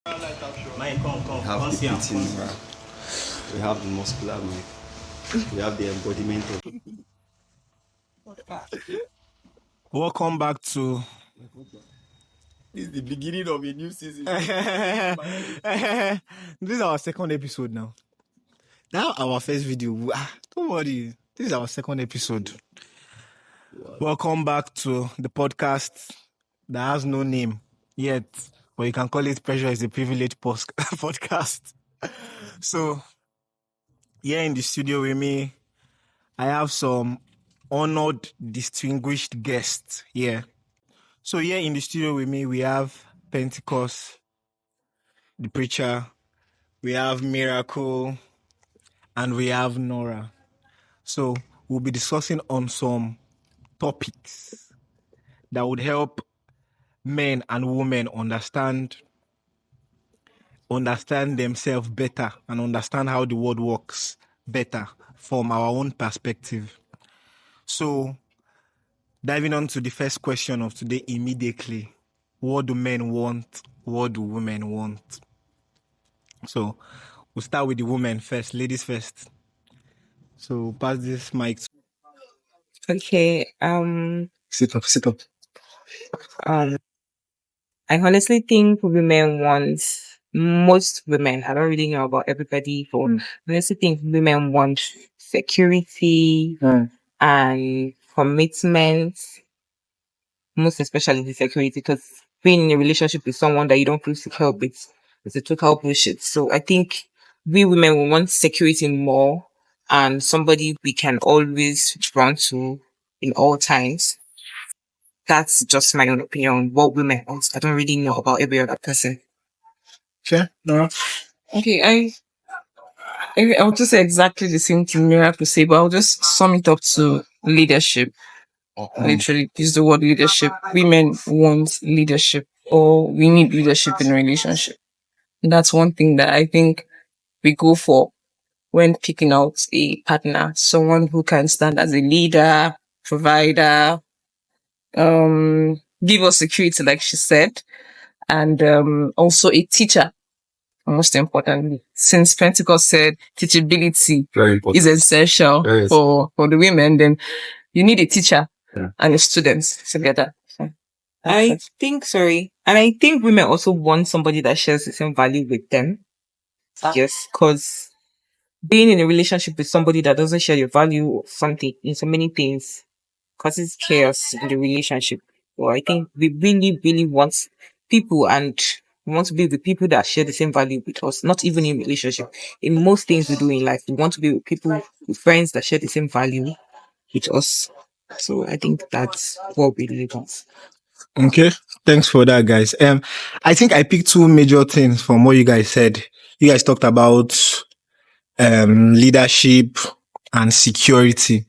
Mike, come, We have come the see him. pretty Nora. We have the muscular Mike. We have the embodiment of. Welcome back to. This is the beginning of a new season. This is our second episode now. Now our first video. Don't worry. This is our second episode. Welcome back to the podcast that has no name yet, but you can call it Pressure is a Privilege podcast. So, here in the studio with me, I have some honored, distinguished guests here. So here in the studio with me, we have Pentecost, the preacher, we have Miracle, and we have Nora. So we'll be discussing on some topics that would help men and women understand themselves better and understand how the world works better from our own perspective. So diving on to the first question of today immediately. What do men want? What do women want? So we'll start with the women first, ladies first. So pass this mic to Okay. Sit up. Um. I honestly think most women. I don't really know about everybody, but I honestly think women want security and commitment, most especially the security, because being in a relationship with someone that you don't feel secure with is a total bullshit. So I think we women will want security more and somebody we can always run to in all times. That's just my own opinion on what women want. I don't really know about every other person. Sure, Nora. Okay, I'll just say exactly the same thing you have to say, but I'll just sum it up to leadership. Literally, use the word leadership. Women want leadership, or we need leadership in a relationship. That's one thing that I think we go for when picking out a partner. Someone who can stand as a leader, provider, give us security, like she said, and also a teacher. Most importantly, since Pentecost said teachability is essential for the women, then you need a teacher and a student together. So I think women also want somebody that shares the same value with them. Yes, because being in a relationship with somebody that doesn't share your value or something in so many things causes chaos in the relationship. So I think we really, really want people, and we want to be with people that share the same value with us, not even in relationship. In most things we do in life, we want to be with people, with friends that share the same value with us. So I think that's what we really want. Okay, thanks for that, guys. I think I picked two major things from what you guys said. You guys talked about leadership and security.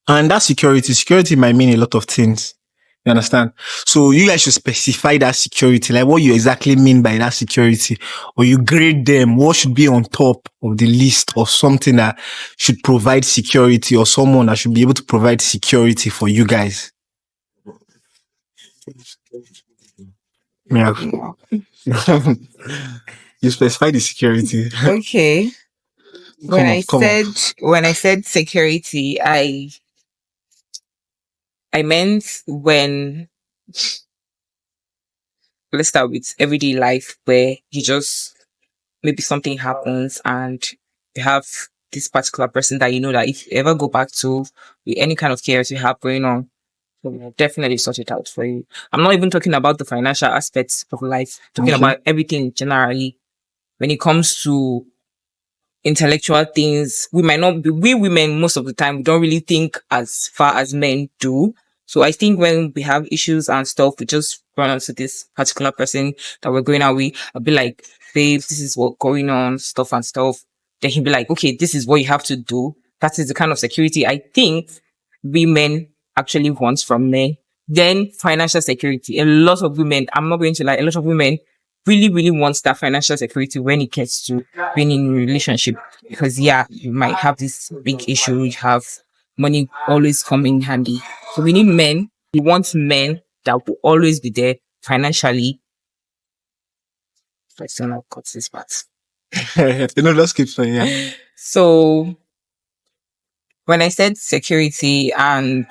And that security might mean a lot of things. You understand? So you guys should specify that security, like what you exactly mean by that security, or you grade them. What should be on top of the list of something that should provide security, or someone that should be able to provide security for you guys? Yeah. You specify the security. Okay. When I said security, I meant when, let's start with everyday life, where you just, maybe something happens and you have this particular person that you know that if you ever go back to, with any kind of chaos you have going on, will definitely sort it out for you. I'm not even talking about the financial aspects of life, talking about everything generally. When it comes to intellectual things, we women, most of the time, we don't really think as far as men do. So I think when we have issues and stuff, we just run onto this particular person that we're going out with. I'll be like, babe, this is what's going on, stuff and stuff. Then he'll be like, okay, this is what you have to do. That is the kind of security I think women actually want from men. Then financial security. A lot of women, I'm not going to lie, a lot of women really, really wants that financial security when it gets to being in a relationship. Because you might have this big issue, you have money always come in handy. So we want men that will always be there financially. Let's not cut this part. Let's keep saying, yeah. So when I said security and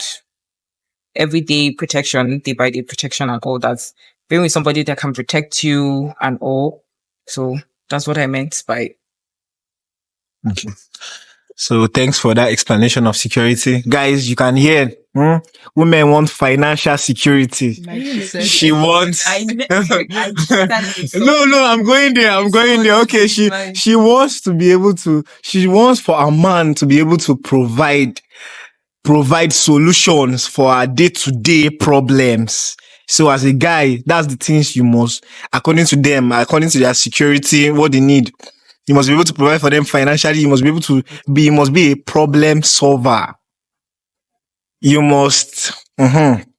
everyday protection, day by day protection and all that, being with somebody that can protect you and all. So that's what I meant by. Okay. So thanks for that explanation of security. Guys, you can hear, women want financial security. She wants. No, I'm going there. Okay, she wants to be able to. She wants for a man to be able to provide solutions for our day-to-day problems. So as a guy, that's the things you must, according to them, according to their security, what they need. You must be able to provide for them financially. You must be able to you must be a problem solver. You must, and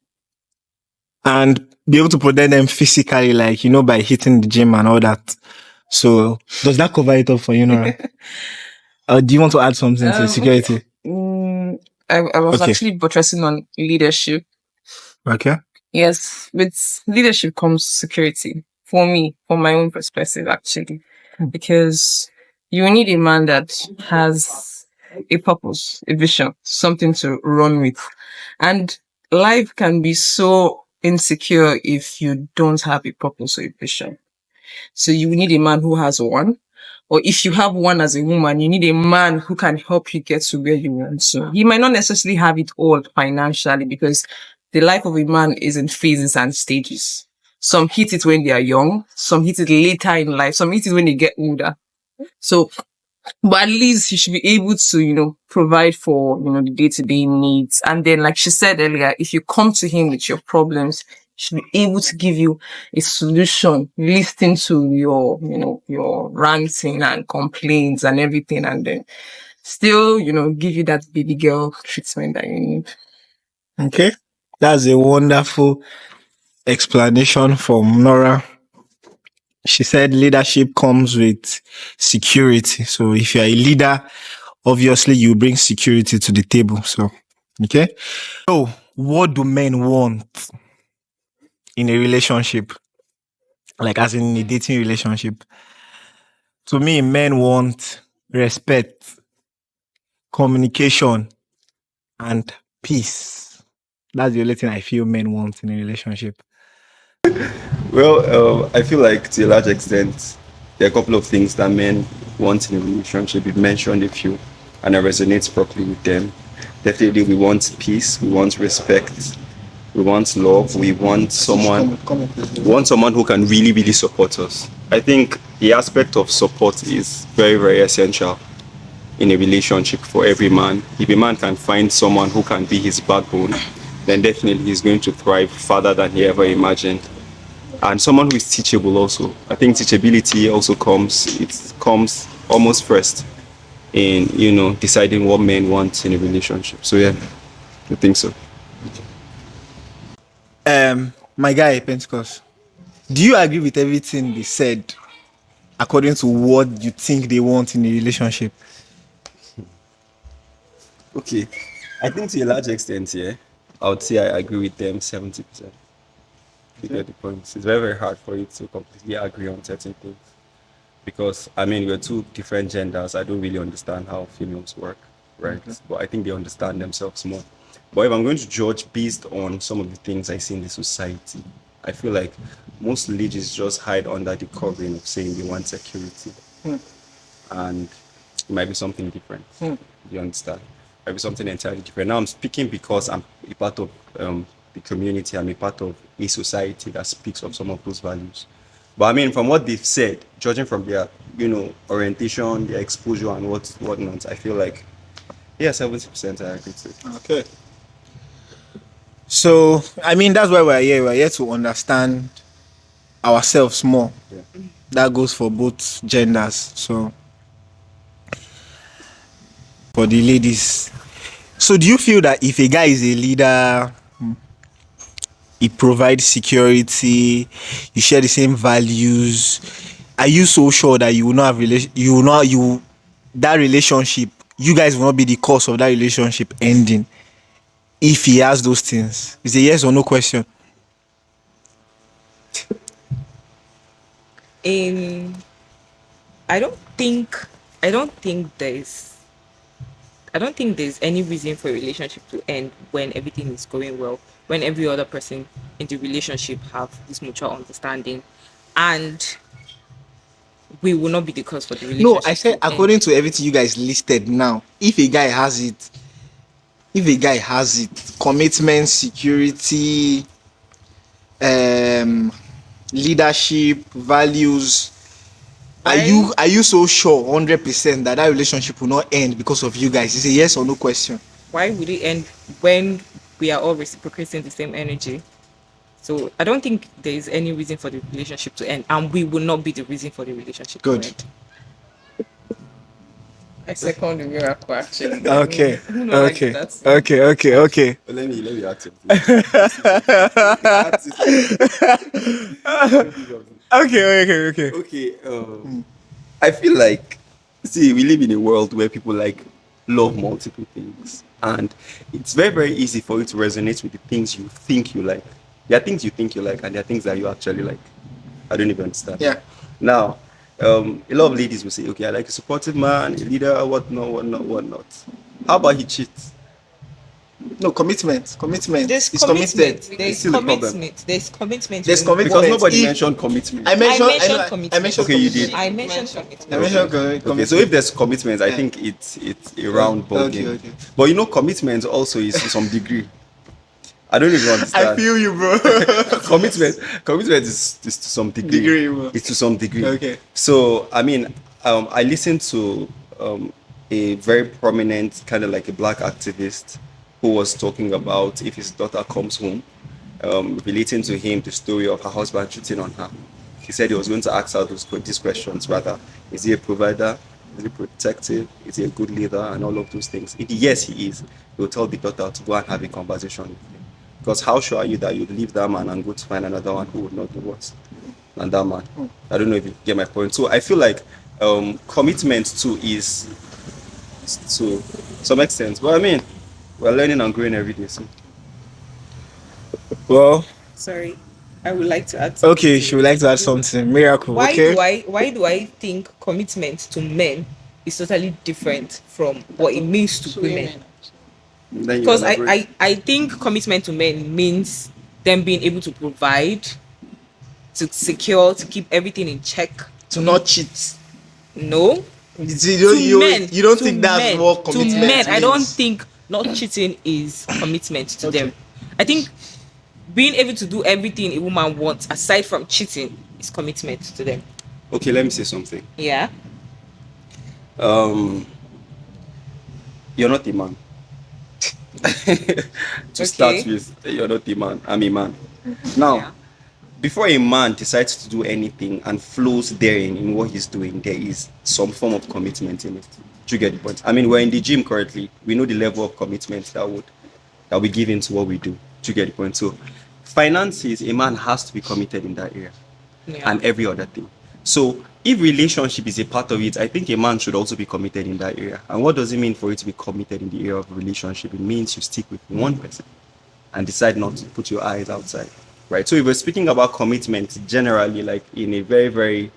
be able to protect them physically, like, by hitting the gym and all that. So does that cover it up for you, Nora? Do you want to add something to security? I was actually buttressing on leadership. Okay. Yes, with leadership comes security. For me, from my own perspective, actually, because you need a man that has a purpose, a vision, something to run with. And life can be so insecure if you don't have a purpose or a vision. So you need a man who has one. Or if you have one as a woman, you need a man who can help you get to where you want to. He might not necessarily have it all financially, because the life of a man is in phases and stages. Some hit it when they are young, some hit it later in life, some hit it when they get older. So, but at least he should be able to, provide for, the day-to-day needs. And then, like she said earlier, if you come to him with your problems, he should be able to give you a solution, listen to your ranting and complaints and everything, and then still, give you that baby girl treatment that you need. Okay. That's a wonderful explanation from Nora. She said leadership comes with security. So if you're a leader, obviously you bring security to the table. So, okay. So what do men want in a relationship? Like as in a dating relationship? To me, men want respect, communication, and peace. That's the only thing I feel men want in a relationship. Well, I feel like to a large extent, there are a couple of things that men want in a relationship. You've mentioned a few, and I resonate properly with them. Definitely, we want peace, we want respect, we want love, we want someone who can really, really support us. I think the aspect of support is very, very essential in a relationship for every man. If a man can find someone who can be his backbone, then definitely he's going to thrive farther than he ever imagined. And someone who is teachable also. I think teachability also comes almost first in, deciding what men want in a relationship. So yeah, I think so. My guy, Pentecost, do you agree with everything they said according to what you think they want in a relationship? Okay. I think to a large extent, yeah, I would say I agree with them 70%. You get the point. It's very, very hard for you to completely agree on certain things. Because, we're two different genders. I don't really understand how females work, right? But I think they understand themselves more. But if I'm going to judge based on some of the things I see in the society, I feel like most ladies just hide under the covering of saying they want security. And it might be something different. You understand? It might be something entirely different. Now I'm speaking because I'm a part of the community. I'm a part of a society that speaks of some of those values. But from what they've said, judging from their, orientation, their exposure and whatnot, I feel like, yeah, 70% I agree to. Okay. So, that's why we're here. We're here to understand ourselves more. Yeah. That goes for both genders. So, for the ladies. So, do you feel that if a guy is a leader, he provides security, you share the same values, are you so sure that you will not have that relationship, you guys will not be the cause of that relationship ending if he has those things? It's a yes or no question. in I don't think I don't think there's I don't think there's any reason for a relationship to end when everything is going well, when every other person in the relationship have this mutual understanding, and we will not be the cause for the No, I relationship said to end. according to everything you guys listed now, if a guy has it, commitment, security, um, leadership, values, Why are you so sure 100% that relationship will not end because of you guys? It's a yes or no question. why would it end when we are all reciprocating the same energy? So I don't think there is any reason for the relationship to end, and we will not be the reason for the relationship to Good. end. I second the miracle actually. Okay. I don't like Okay. that. Okay. Okay. Okay. But let me ask something. Ask Okay. Okay. Okay. Okay, I feel like, see, we live in a world where people like love multiple things, and it's very, very easy for you to resonate with the things you think you like. There are things you think you like, and there are things that you actually like. I don't even understand. Yeah. Now, a lot of ladies will say, okay, I like a supportive man, a leader, whatnot, whatnot, whatnot. How about he cheats? No, commitment. Commitment. There's It's committed. commitment. It's There's still a problem. commitment. There's commitment. There's in Because commitment. nobody If mentioned commitment. I mentioned, I mentioned I commitment. mentioned Okay, you commitment. did. I mentioned I commitment. mentioned Okay, so if there's commitment, I think it's a round ball Okay. game. Okay. But you know, commitment also is to some degree. I don't even I understand. feel you, bro. Commitment is to some degree. Degree, bro. It's to some degree. Okay. So I mean, I listened to a very prominent kind of like a black activist who was talking about if his daughter comes home, relating to him the story of her husband cheating on her. He said he was going to ask her these questions rather: is he a provider? Is he protective? Is he a good leader? And all of those things. If yes, he is. He will tell the daughter to go and have a conversation with him. Because how sure are you that you'd leave that man and go to find another one who would not do worse than that man? I don't know if you get my point. So I feel like commitment too is to some extent. But I mean, we're learning and growing every day. So Well, Sorry, I would like to add something okay. to She would like this. to add something. Miracle. Why Okay. do I think commitment to men is totally different from what it means to women? then you Because elaborate. I think commitment to men means them being able to provide, to secure, to keep everything in check. To not cheat. No, You don't think that's what to commitment men, I don't means? think not cheating is commitment to Okay. them. I think being able to do everything a woman wants aside from cheating is commitment to them. Okay, let me say something. Yeah. Um, you're not a man. To start Okay. with, you're not a man. I'm a man. Now, Yeah. before a man decides to do anything and flows therein in what he's doing, there is some form of commitment in it. Do you get the point? I mean, we're in the gym currently. We know the level of commitment that we give into what we do. Do you get the point? So, finances, a man has to be committed in that area, Yeah. and every other thing. So, if relationship is a part of it, I think a man should also be committed in that area. And what does it mean for you to be committed in the area of relationship? It means you stick with one person and decide not to put your eyes outside, right? So if we're speaking about commitment generally, like in a very, very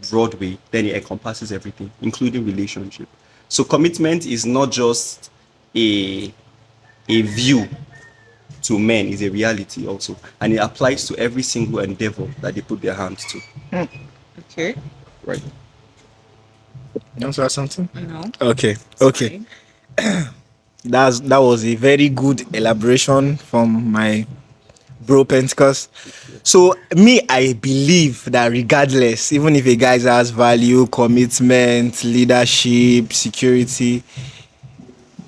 broad way, then it encompasses everything, including relationship. So commitment is not just a view to men, is a reality also, and it applies to every single endeavor that they put their hands to, Okay. right? You want to add something? No. Okay. It's Okay. fine. That was a very good elaboration from my bro Pentecost. So me, I believe that regardless, even if a guy has value, commitment, leadership, security,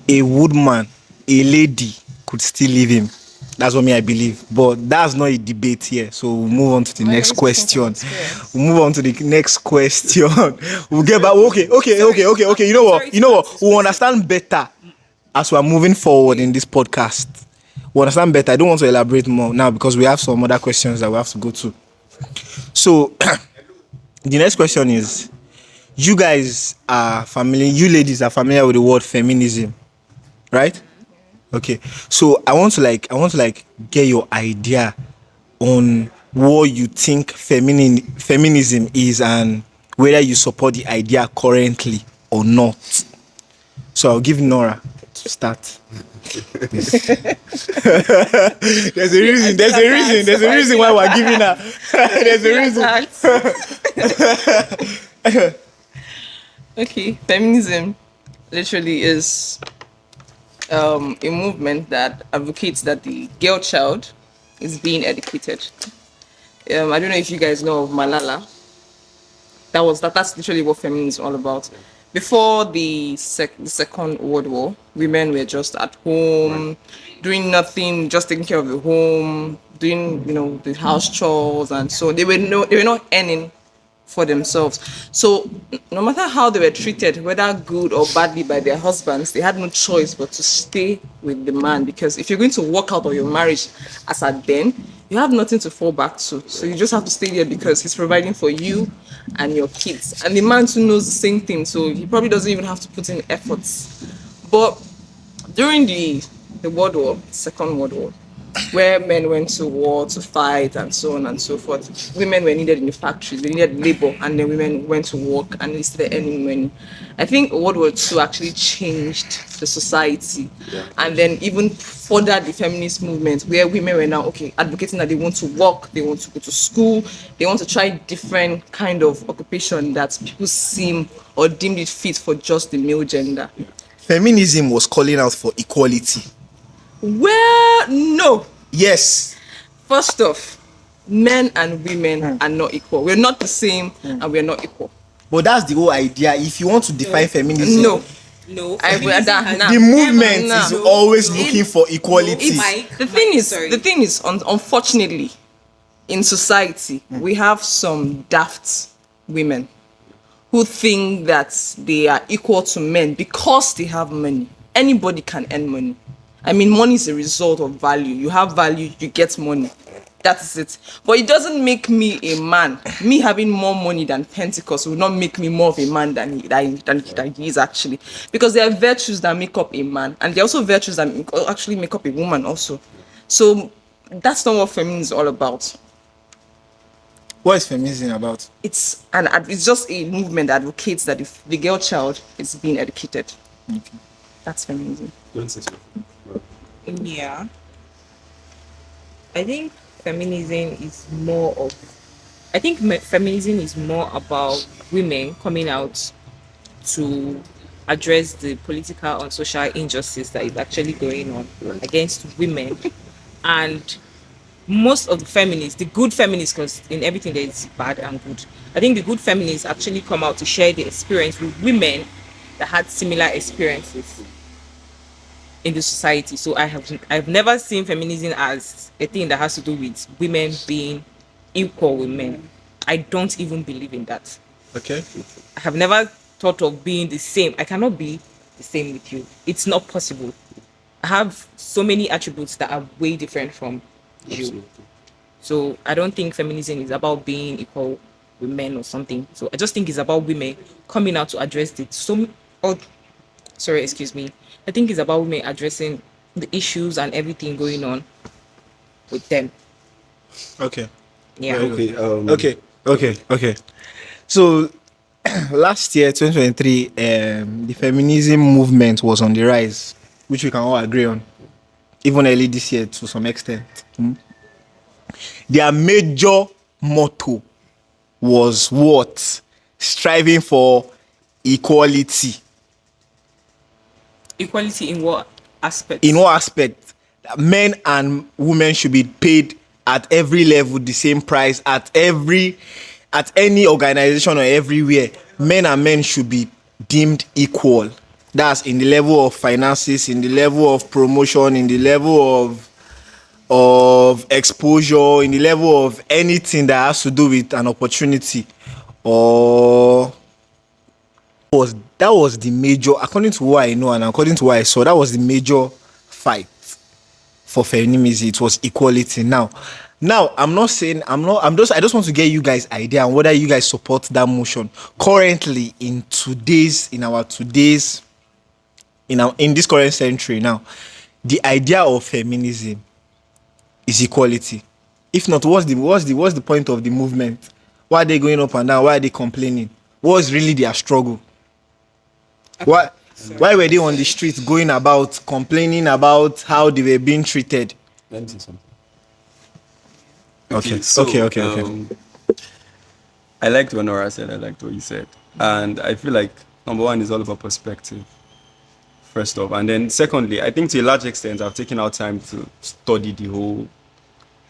a woodman, a lady could still leave him. That's what me I believe. But that's not a debate here. So we'll move on to the next question. We'll move on to the next question. We'll get back. Okay. You know what? We'll understand better as we're moving forward in this podcast. We'll understand better. I don't want to elaborate more now because we have some other questions that we have to go to. So the next question is, you guys are familiar, you ladies are familiar with the word feminism, right? Okay. So I want to like get your idea on what you think feminism is and whether you support the idea currently or not. So I'll give Nora to start. There's a reason. There's a reason why we're giving her. There's a reason. Okay, feminism literally is a movement that advocates that the girl child is being educated. I don't know if you guys know of Malala. That's literally what feminism is all about. Before the Second World War, women were just at home, doing nothing, just taking care of the home, doing the house chores and so on. They were not earning for themselves. So no matter how they were treated, whether good or badly by their husbands, they had no choice but to stay with the man, because if you're going to walk out of your marriage as at then, you have nothing to fall back to. So you just have to stay there because he's providing for you and your kids. And the man too knows the same thing, so he probably doesn't even have to put in efforts. But during the World War, Second World War, where men went to war to fight and so on and so forth, women were needed in the factories, they needed labor, and then women went to work and they started earning money. I think World War II actually changed the society, and then even further the feminist movement, where women were now advocating that they want to work, they want to go to school, they want to try different kind of occupation that people seem or deemed it fit for just the male gender. Feminism was calling out for equality. Well, no. Yes. First off, men and women are not equal. We're not the same, and we're not equal. But that's the whole idea. If you want to define feminism, No, the movement is always looking for equality. The thing is, unfortunately, in society, we have some daft women who think that they are equal to men because they have money. Anybody can earn money. I mean, money is a result of value. You have value, you get money. That is it. But it doesn't make me a man. Me having more money than Pentecost will not make me more of a man than he is actually. Because there are virtues that make up a man, and there are also virtues that actually make up a woman also. So that's not what feminism is all about. What is feminism about? It's just a movement that advocates that if the girl child is being educated. Okay. That's feminism. Yeah. I think feminism is more about women coming out to address the political and social injustice that is actually going on against women. And most of the feminists, the good feminists, because in everything there is bad and good, I think the good feminists actually come out to share the experience with women that had similar experiences in the society. So I've never seen feminism as a thing that has to do with women being equal with men. I don't even believe in that. Okay. I have never thought of being the same. I cannot be the same with you. It's not possible. I have so many attributes that are way different from you. So I don't think feminism is about being equal with men or something. So I just think it's about women coming out to address it. I think it's about women addressing the issues and everything going on with them. Okay. Yeah. Okay. So last year, 2023, the feminism movement was on the rise, which we can all agree on. Even early this year to some extent. Their major motto was what? Striving for equality. Equality in what aspect? In what aspect? Men and women should be paid at every level the same price, at any organization or everywhere. Men and men should be deemed equal. That's in the level of finances, in the level of promotion, in the level of exposure, in the level of anything that has to do with an opportunity. Or that was the major, according to what I know and according to what I saw, that was the major fight for feminism. It was equality. Now I just want to get you guys idea on whether you guys support that motion currently in this current century. Now, the idea of feminism is equality. If not, what's the point of the movement? Why are they going up and down? Why are they complaining? What's really their struggle? Why were they on the streets going about complaining about how they were being treated? Let me say something. Okay. So, Okay. I liked what Nora said. I liked what you said, and I feel like number one is all about perspective. First off, and then secondly, I think to a large extent, I've taken out time to study the whole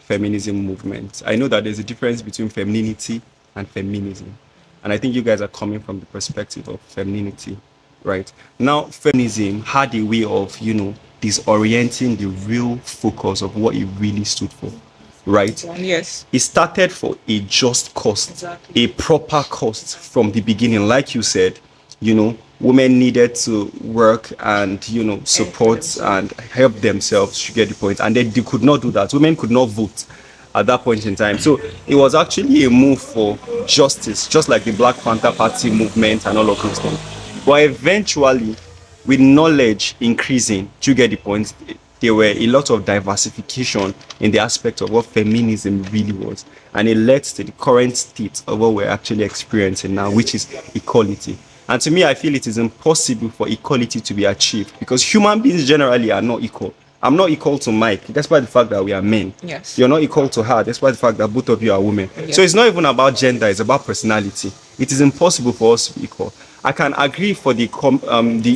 feminism movement. I know that there's a difference between femininity and feminism. And I think you guys are coming from the perspective of femininity, right? Now, feminism had a way of, disorienting the real focus of what it really stood for, right? Yes. It started for a just cost, a proper cost from the beginning. Like you said, women needed to work and, support and help themselves, you get the point. And they could not do that. Women could not vote at that point in time. So it was actually a move for justice, just like the Black Panther Party movement and all of those things. But eventually, with knowledge increasing, do you get the point? There were a lot of diversification in the aspect of what feminism really was. And it led to the current state of what we're actually experiencing now, which is equality. And to me, I feel it is impossible for equality to be achieved because human beings generally are not equal. I'm not equal to Mike, despite the fact that we are men. Yes. You're not equal to her, despite the fact that both of you are women. Yes. So it's not even about gender, it's about personality. It is impossible for us to be equal. I can agree for the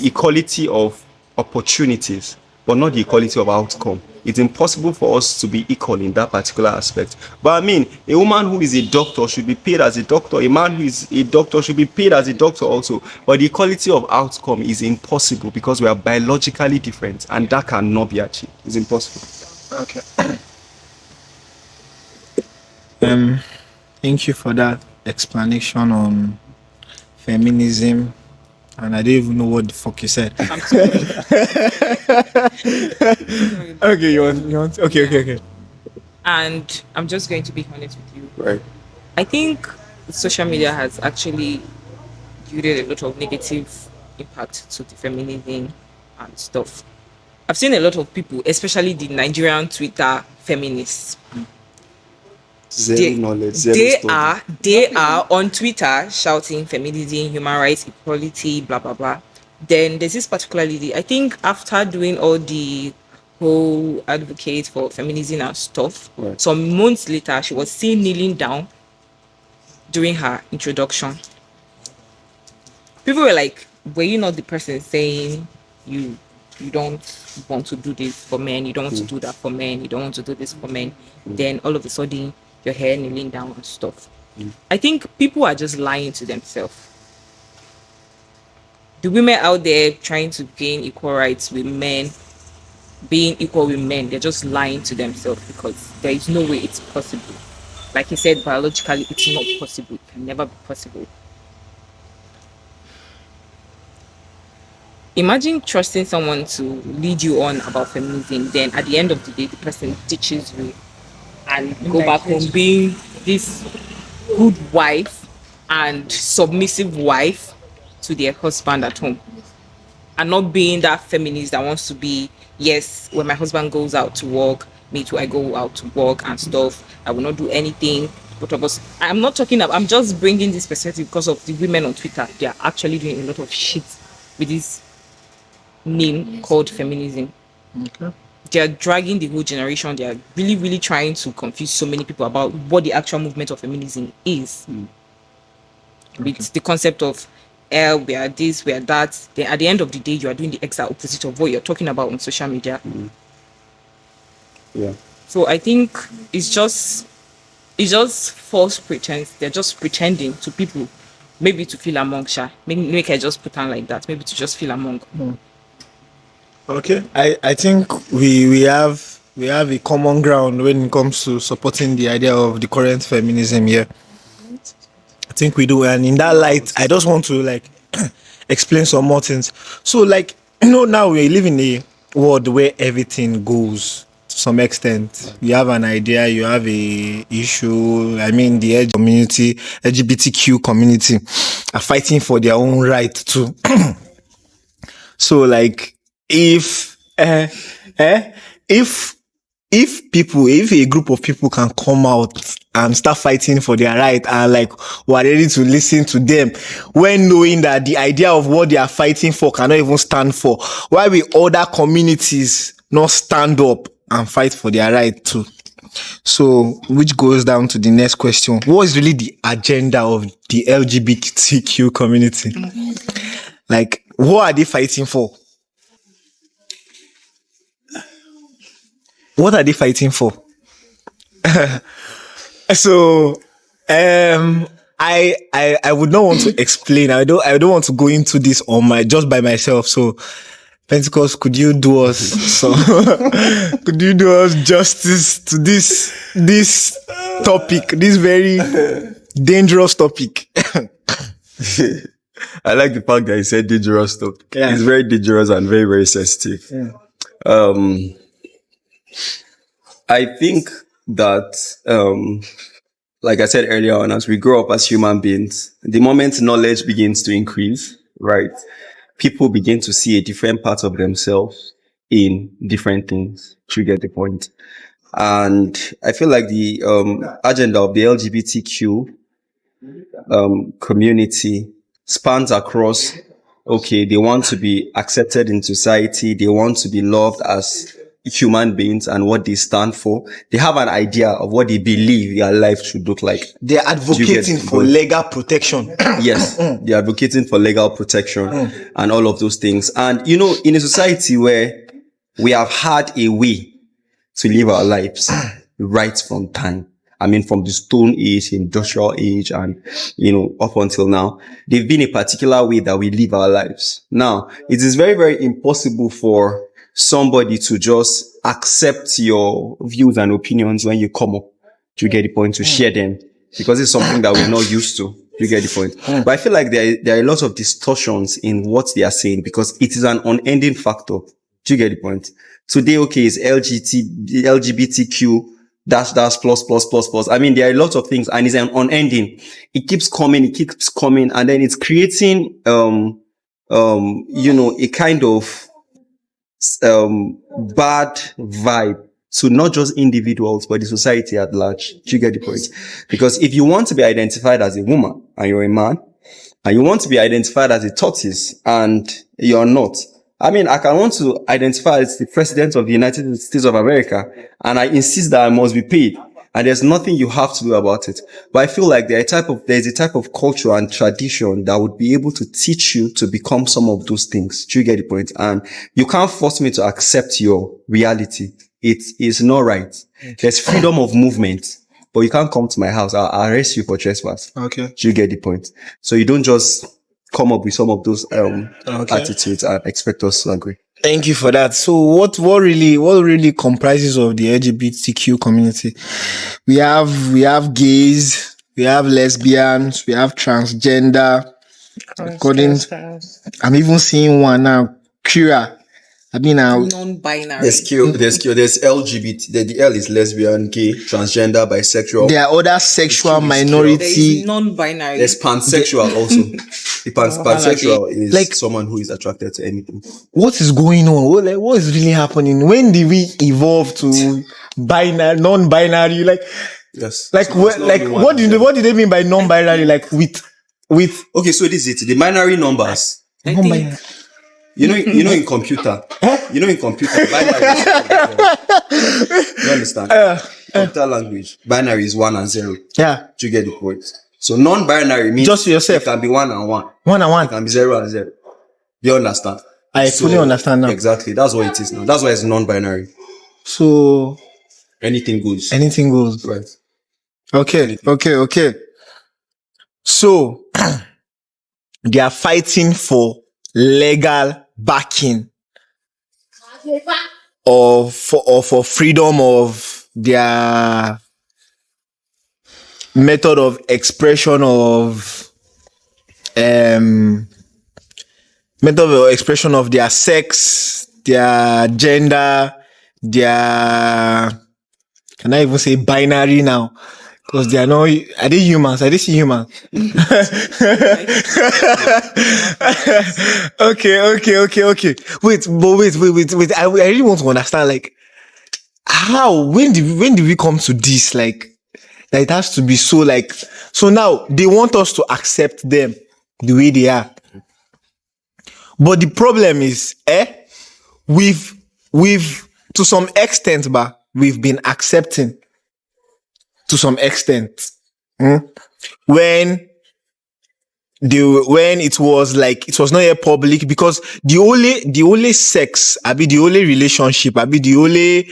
equality of opportunities, but not the equality of outcome. It's impossible for us to be equal in that particular aspect. But I mean, a woman who is a doctor should be paid as a doctor. A man who is a doctor should be paid as a doctor also. But the equality of outcome is impossible because we are biologically different and that cannot be achieved. It's impossible. Okay. Thank you for that explanation on feminism. And I don't even know what the fuck you said. Okay, you want? Okay. And I'm just going to be honest with you. Right. I think social media has actually yielded a lot of negative impact to the feminism and stuff. I've seen a lot of people, especially the Nigerian Twitter feminists. Zero knowledge, zero They study. are on Twitter shouting feminism, human rights, equality, blah blah blah. Then there's this particular lady. I think after doing all the whole advocate for feminism and stuff, Right. some months later she was seen kneeling down during her introduction. People were like, "Were you not the person saying you don't want to do this for men, you don't want to do that for men, you don't want to do this for men?" Then all of a sudden your hair kneeling down and stuff. I think people are just lying to themselves. The women out there trying to gain equal rights with men, being equal with men, they're just lying to themselves because there is no way it's possible. Like he said, biologically, it's not possible. It can never be possible. Imagine trusting someone to lead you on about feminism, then at the end of the day, the person ditches you and go back home being this good wife and submissive wife to their husband at home, and not being that feminist that wants to be, yes, when my husband goes out to work, me too, I go out to work and stuff. I will not do anything. Both of us. I'm not talking about. I'm just bringing this perspective because of the women on Twitter. They are actually doing a lot of shit with this name called feminism. Okay. They are dragging the whole generation. They are really, really trying to confuse so many people about what the actual movement of feminism is. With the concept of we are this, we are that. Then at the end of the day, you are doing the exact opposite of what you're talking about on social media. Yeah. So I think it's just false pretense. They're just pretending to people, maybe to feel among sha. Make I just put on like that. Maybe to just feel among. Okay. I think we have a common ground when it comes to supporting the idea of the current feminism here. I think we do, and in that light, I just want to like explain some more things. So, like, now we live in a world where everything goes to some extent. You have an idea, you have a issue. I mean, the LGBTQ community are fighting for their own right too. So, like, if if a group of people can come out and start fighting for their right and like we're ready to listen to them when knowing that the idea of what they are fighting for cannot even stand for, why will other communities not stand up and fight for their right too? So, which goes down to the next question. What is really the agenda of the LGBTQ community? Like, what are they fighting for? What are they fighting for? So, I would not want to explain. I don't want to go into this just by myself. So, Pentecost, could you do us could you do us justice to this topic, this very dangerous topic? I like the fact that you said dangerous stuff. Yeah. It's very dangerous and very, very sensitive. Yeah. I think that, like I said earlier on, as we grow up as human beings, the moment knowledge begins to increase, right, people begin to see a different part of themselves in different things. You get the point? And I feel like the agenda of the LGBTQ community spans across, okay, they want to be accepted in society, they want to be loved as human beings and what they stand for. They have an idea of what they believe their life should look like. They're advocating for legal protection. Yes, they're advocating for legal protection and all of those things. And, you know, in a society where we have had a way to live our lives right from time, I mean, from the Stone Age, Industrial Age, and, you know, up until now, they've been a particular way that we live our lives. Now, it is very, very impossible for somebody to just accept your views and opinions when you come up. Do you get the point? To share them, because it's something that we're not used to. Do you get the point? But I feel like there are a lot of distortions in what they are saying because it is an unending factor. Do you get the point? Today, okay, is LGBTQ dash plus. I mean, there are a lot of things and it's an unending. It keeps coming, and then it's creating, you know, a kind of, bad vibe to not just individuals, but the society at large. Do you get the point? Because if you want to be identified as a woman and you're a man, and you want to be identified as a tortoise and you're not, I mean, I can want to identify as the president of the United States of America, and I insist that I must be paid. And there's nothing you have to do about it. But I feel like there's a type of culture and tradition that would be able to teach you to become some of those things. Do you get the point? And you can't force me to accept your reality. It is not right. There's freedom of movement, but you can't come to my house. I'll arrest you for trespass. Okay. Do you get the point? So you don't just come up with some of those attitudes and expect us to agree. Thank you for that. So what really comprises of the LGBTQ community? We have gays, we have lesbians, we have transgender. I'm even seeing one now, queer. I mean now non-binary. There's LGBT. The L is lesbian, gay, transgender, bisexual. There are other sexual minority. There is non-binary. There's pansexual also. The pansexual is like someone who is attracted to anything. What is going on? What is really happening? When did we evolve to binary, non-binary? Like, yes. Like, what did they mean by non-binary? Like with. Okay, so this is it. The binary numbers. Non-binary. You know in computer. Binary. You understand? Computer language. Binary is 1 and 0. Yeah. Do you get the point? So non-binary means just yourself. It can be 1 and 1. 1 and 1. It can be 0 and 0. You understand? I fully understand now. Exactly. That's what it is now. That's why it's non-binary. So anything goes. Anything goes. Right. Okay. Okay. So they are fighting for legal backing or for freedom of their method of expression of their sex, their gender, their, can I even say binary now? Because they are not, are they humans? Are they still humans? Okay. Wait. I really want to understand, like, how? When did we come to this? Like, that it has to be so like, so now they want us to accept them the way they are. But the problem is, we've to some extent, we've been accepting to some extent. When it was like, it was not yet public, because the only sex, the only relationship, the only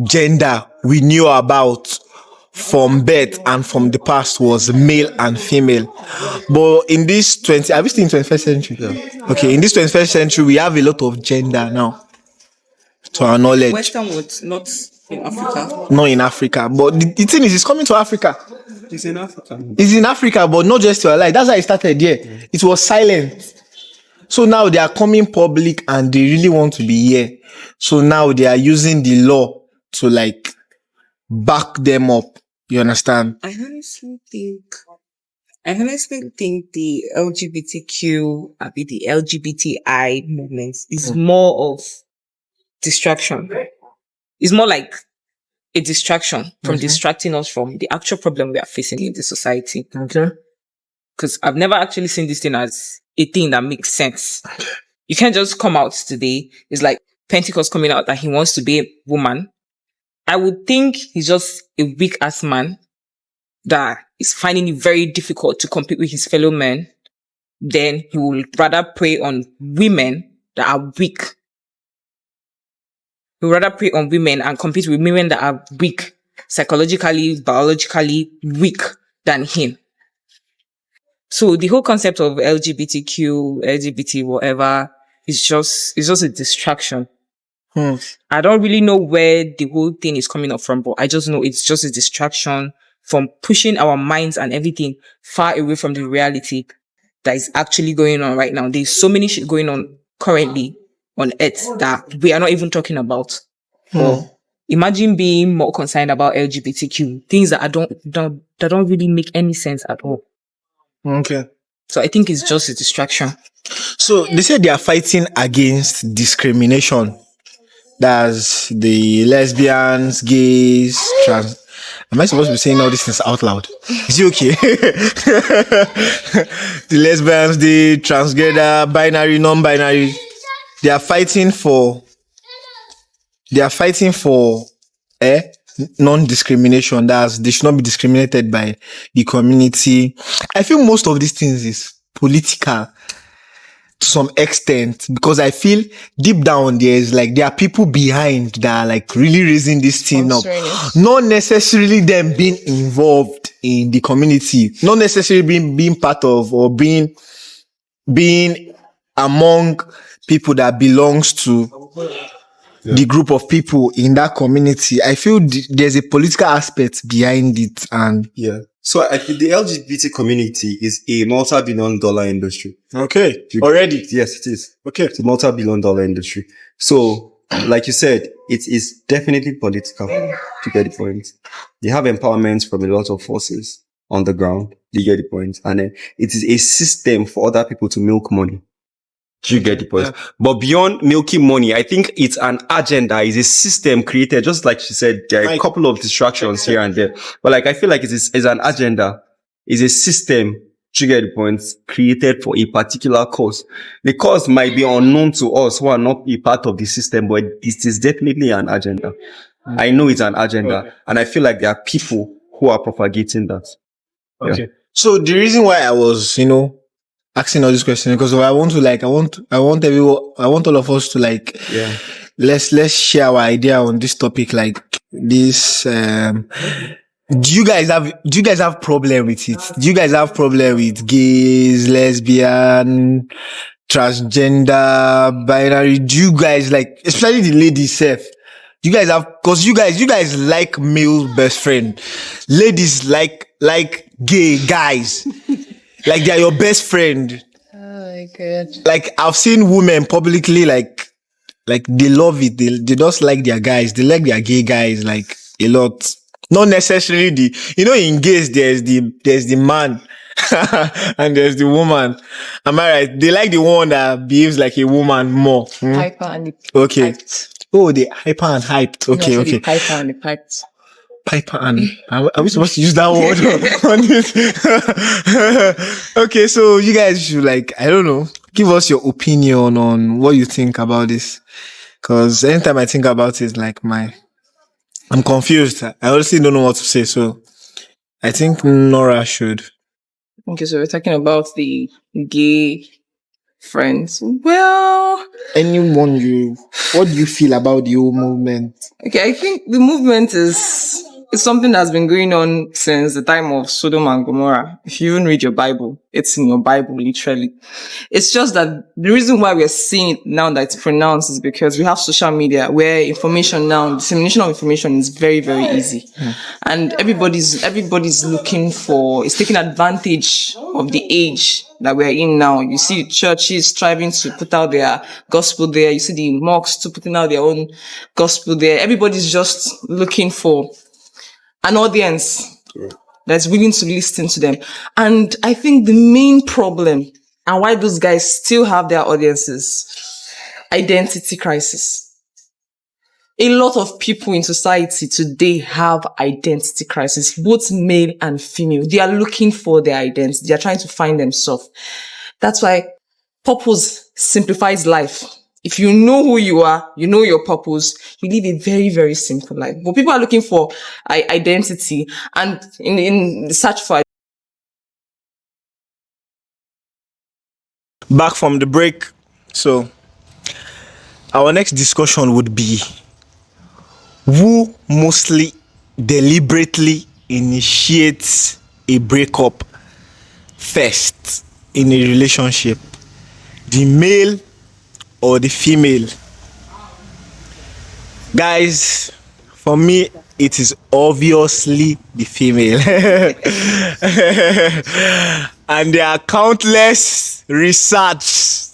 gender we knew about from birth and from the past was male and female. But in this 20, are we still in 21st century? Yeah. Okay, in this 21st century, we have a lot of gender now, to our knowledge. Western words, not in Africa. Not in Africa, but the thing is, it's coming to Africa. It's in Africa. It's in Africa, but not just to our life. That's how it started here. Yeah. It was silent. So now they are coming public and they really want to be here. So now they are using the law to like back them up. You understand? I honestly think the LGBTQ, the LGBTI movement is more of distraction. It's more like a distraction from distracting us from the actual problem we are facing in the society. Okay. Because I've never actually seen this thing as a thing that makes sense. You can't just come out today. It's like Pentecost coming out that he wants to be a woman. I would think he's just a weak ass man that is finding it very difficult to compete with his fellow men. Then he will rather prey on women that are weak. He would rather prey on women and compete with women that are weak, psychologically, biologically weak than him. So the whole concept of LGBTQ, LGBT, whatever, is just a distraction. I don't really know where the whole thing is coming up from, but I just know it's just a distraction from pushing our minds and everything far away from the reality that is actually going on right now. There's so many shit going on currently on Earth that we are not even talking about. Or imagine being more concerned about LGBTQ, things that don't really make any sense at all. Okay. So I think it's just a distraction. So they say they are fighting against discrimination. That's the lesbians, gays, trans. Am I supposed to be saying all these things out loud? Is it okay? The lesbians, the transgender, binary, non-binary, they are fighting for non-discrimination. That's, they should not be discriminated by the community. I feel most of these things is political to some extent, because I feel deep down there are people behind that are like really raising this thing up. Not necessarily them being involved in the community, not necessarily being part of or being among people that belongs to the group of people in that community. I feel there's a political aspect behind it. And so I think the LGBT community is a multi-billion-dollar industry. Okay. Already? Yes, it is. Okay. It's a multi-billion-dollar industry. So, like you said, it is definitely political, to get the point. You have empowerment from a lot of forces on the ground. You get the point. And then it is a system for other people to milk money. Do you get the point? Yeah. But beyond milking money, I think it's an agenda, it's a system created, just like she said, there are a couple of distractions here and there. But like, I feel like it's an agenda, it's a system, do you get the point, created for a particular cause. The cause might be unknown to us who are not a part of the system, but it is definitely an agenda. I know it's an agenda, and I feel like there are people who are propagating that. Okay. Yeah. So the reason why I was, asking all these questions, because I want all of us to let's share our idea on this topic, like this. Do you guys have problem with it? Do you guys have problem with gays, lesbian, transgender, binary? Do you guys especially the ladies self? Do you guys have, cause you guys like male best friend. Ladies like gay guys. Like they are your best friend. Oh my God. Like I've seen women publicly like they love it. They just like their guys. They like their gay guys like a lot. Not necessarily in gays there's the man and there's the woman. Am I right? They like the one that behaves like a woman more. Hyper and okay. Oh, the hyper and hyped. Okay, The okay. piper and the piped. Piper and are we supposed to use that word on this? Okay, so you guys should I don't know, give us your opinion on what you think about this. Because anytime I think about it, I'm confused. I honestly don't know what to say. So I think Nora should. Okay, so we're talking about the gay friends. Well, What do you feel about the whole movement? okay, I think the movement is something that's been going on since the time of Sodom and Gomorrah. If you even read your Bible, it's in your Bible, literally. It's just that the reason why we're seeing it now that it's pronounced is because we have social media where information now, dissemination of information is very, very easy. And everybody's is taking advantage of the age that we're in now. You see churches striving to put out their gospel there. You see the mosques to putting out their own gospel there. Everybody's just looking for an audience that's willing to listen to them. And I think the main problem and why those guys still have their audiences, identity crisis. A lot of people in society today have identity crisis, both male and female. They are looking for their identity. They are trying to find themselves. That's why purpose simplifies life. If you know who you are, you know your purpose, you live a very, very simple life. But people are looking for identity, and in the search for Back from the break. So our next discussion would be who mostly deliberately initiates a breakup first in a relationship, the male or the female. Guys, for me, it is obviously the female. And there are countless research,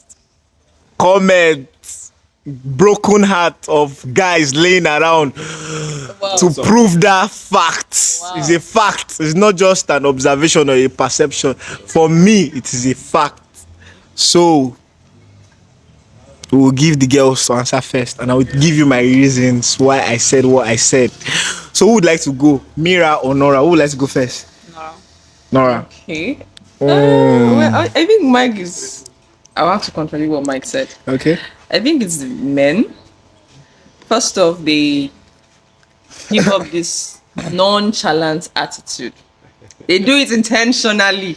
comments, broken heart of guys laying around to prove that fact. It's a fact. It's not just an observation or a perception. For me, it is a fact. So we will give the girls to answer first, and I will give you my reasons why I said what I said. So who would like to go? Mira or Nora? Who would like to go first? Nora. Okay. Well, I think Mike is. I want to contradict what Mike said. Okay. I think it's the men. First off, they give up this nonchalant attitude. They do it intentionally.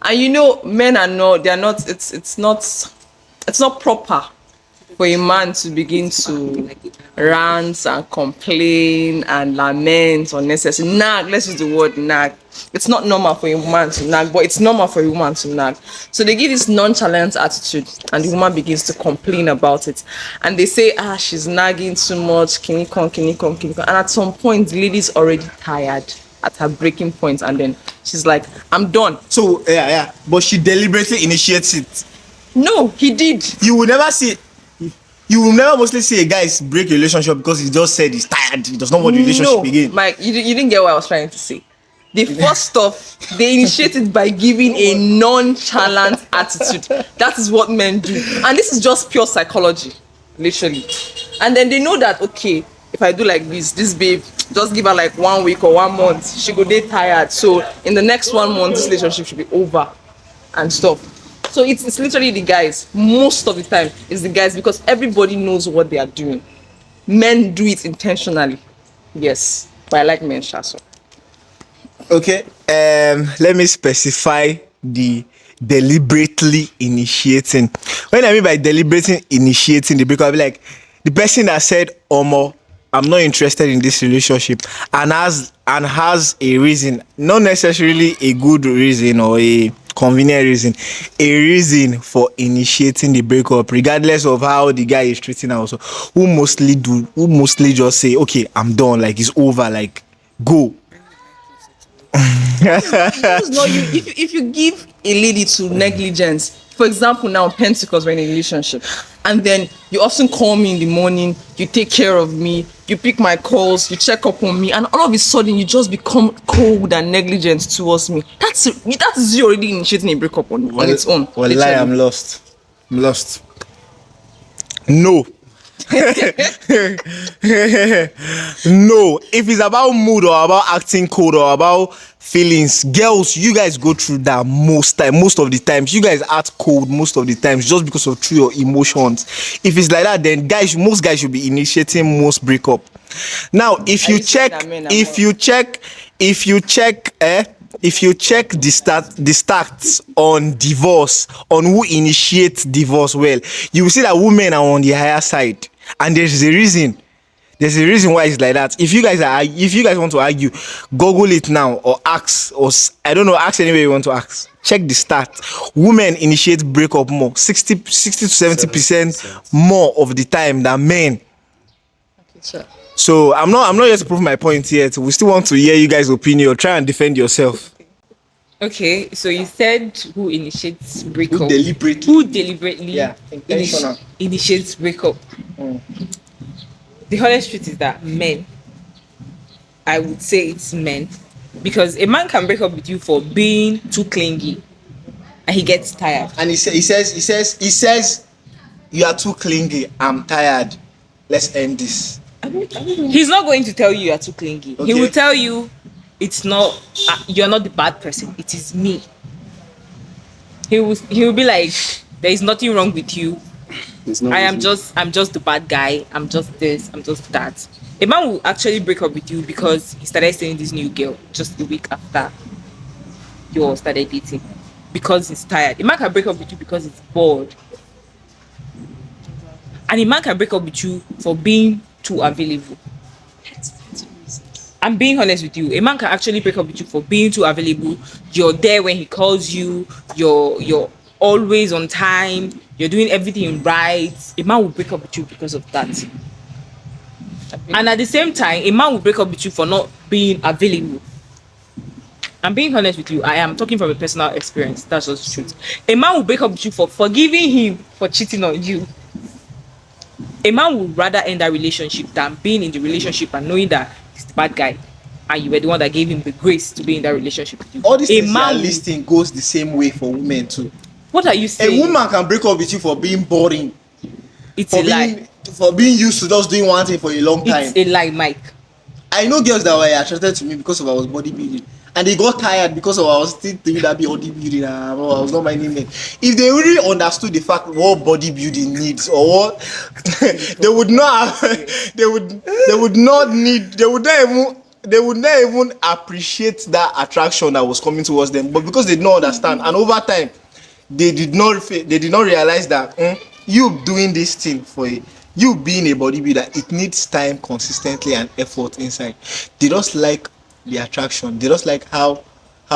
And men are not, they're not, it's not proper for a man to begin to rant and complain and lament unnecessarily. Nag, let's use the word nag. It's not normal for a man to nag, but it's normal for a woman to nag. So they give this nonchalant attitude, and the woman begins to complain about it. And they say, she's nagging too much, can you come. And at some point, the lady's already tired at her breaking point, and then she's like, I'm done. So, yeah. But she deliberately initiates it. No, he did. You will never mostly see a guy break a relationship because he just said he's tired. He does not want the relationship again. Mike, you didn't get what I was trying to say. The first stuff, they initiated by giving a nonchalant attitude. That is what men do. And this is just pure psychology, literally. And then they know that, okay, if I do like this babe, just give her like 1 week or 1 month, she go get tired. So in the next 1 month, this relationship should be over and stuff. So it's literally the guys. Most of the time, it's the guys because everybody knows what they are doing. Men do it intentionally. Yes, but I like men, Shaso. Okay, let me specify the deliberately initiating. When I mean by deliberately initiating the breakup, I'll be like the person that said, Omo, I'm not interested in this relationship, and has a reason, not necessarily a good reason or a convenient reason, a reason for initiating the breakup, regardless of how the guy is treating her also, who mostly just say, okay, I'm done, like it's over, like go. No, if you give a lady to negligence, for example, now Pentecost, we're in a relationship, and then you often call me in the morning, you take care of me, you pick my calls, you check up on me, and all of a sudden you just become cold and negligent towards me. That is you already initiating a breakup on its own. I'm lost. No. No, if it's about mood or about acting code or about feelings, girls, you guys go through that most of the times. You guys act cold most of the times just because of true your emotions. If it's like that, then most guys should be initiating most breakup. Now, if Are you you saying check, that men are if more- you check, if you check, if you check the stats on divorce, on who initiates divorce, well, you will see that women are on the higher side, and there's a reason. There's a reason why it's like that. If you guys want to argue, Google it now or ask, or I don't know, ask anywhere you want to ask. Check the stats. Women initiate breakup more, 60 to 70% 70%. more of the time than men. Okay, sure. So I'm not here to prove my point yet. We still want to hear you guys' opinion. Try and defend yourself. Okay, so you said who initiates breakup? Who deliberately? Who deliberately Yeah, intentional. initiates breakup? The honest truth is that men, I would say it's men, because a man can break up with you for being too clingy, and he gets tired. And he says, you are too clingy. I'm tired. Let's end this. He's not going to tell you are too clingy. He Okay. will tell you it's not. You're not the bad person. It is me. He will be like, there is nothing wrong with you. It's not I'm easy. just the bad guy. I'm just this. I'm just that. A man will actually break up with you because he started seeing this new girl just a week after you all started dating, because he's tired. A man can break up with you because he's bored, and a man can break up with you for being too available. I'm being honest with you. A man can actually break up with you for being too available. You're there when he calls you. You're always on time. You're doing everything right. A man will break up with you because of that. And at the same time, a man will break up with you for not being available. I'm being honest with you. I am talking from a personal experience. That's just the truth. A man will break up with you for forgiving him for cheating on you. A man would rather end that relationship than being in the relationship and knowing that he's the bad guy and you were the one that gave him the grace to be in that relationship with you. All these A things you are man will- listing goes the same way for women too. What are you A saying? woman can break up with you for being boring, It's a lie. for being used to just doing one thing for a long time. It's a lie, Mike. I know girls that were attracted to me because of I was bodybuilding, and they got tired because of I was still doing that bodybuilding. I was not minding men. If they really understood the fact what bodybuilding needs or what, they would not have, they would not even appreciate that attraction that was coming towards them. But because they did not understand, and over time, they did not realize that you doing this thing for you being a bodybuilder, it needs time, consistently, and effort inside. They just like the attraction. They just like how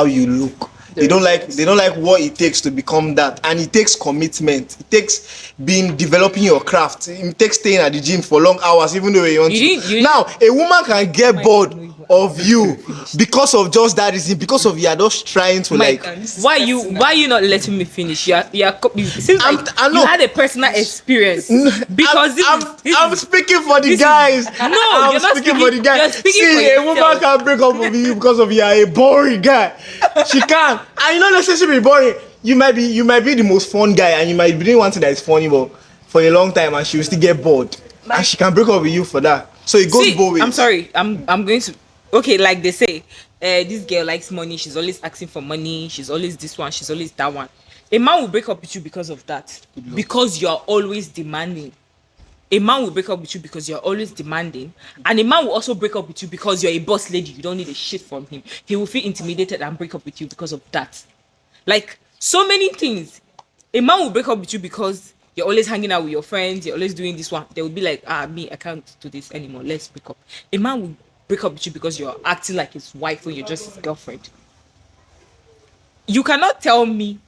you look. They don't like what it takes to become that, and it takes commitment. It takes developing your craft. It takes staying at the gym for long hours, even though you want to. Now, a woman can get bored of you because of just that reason, because of you are just trying to Mike, like. why you not letting me finish? It seems like I you know. had a personal experience because I'm speaking for the guys. No, I'm you're not speaking for the guys. You're speaking See, for a woman yourself. can break up with you because of you are a boring guy. She can. And you not necessarily be boring. You might be the most fun guy, and you might be doing one thing that is funny, but for a long time, and she will still get bored, and she can break up with you for that. So it goes See, both ways. I'm sorry. I'm going to. Okay, like they say, this girl likes money. She's always asking for money. She's always this one. She's always that one. A man will break up with you because of that. Because you are always demanding. A man will break up with you because you're always demanding, and a man will also break up with you because you're a boss lady. You don't need a shit from him. He will feel intimidated and break up with you because of that. Like so many things. A man will break up with you because you're always hanging out with your friends. You're always doing this one. They will be like, me, I can't do this anymore. Let's break up. A man will break up with you because you're acting like his wife when you're just his girlfriend. You cannot tell me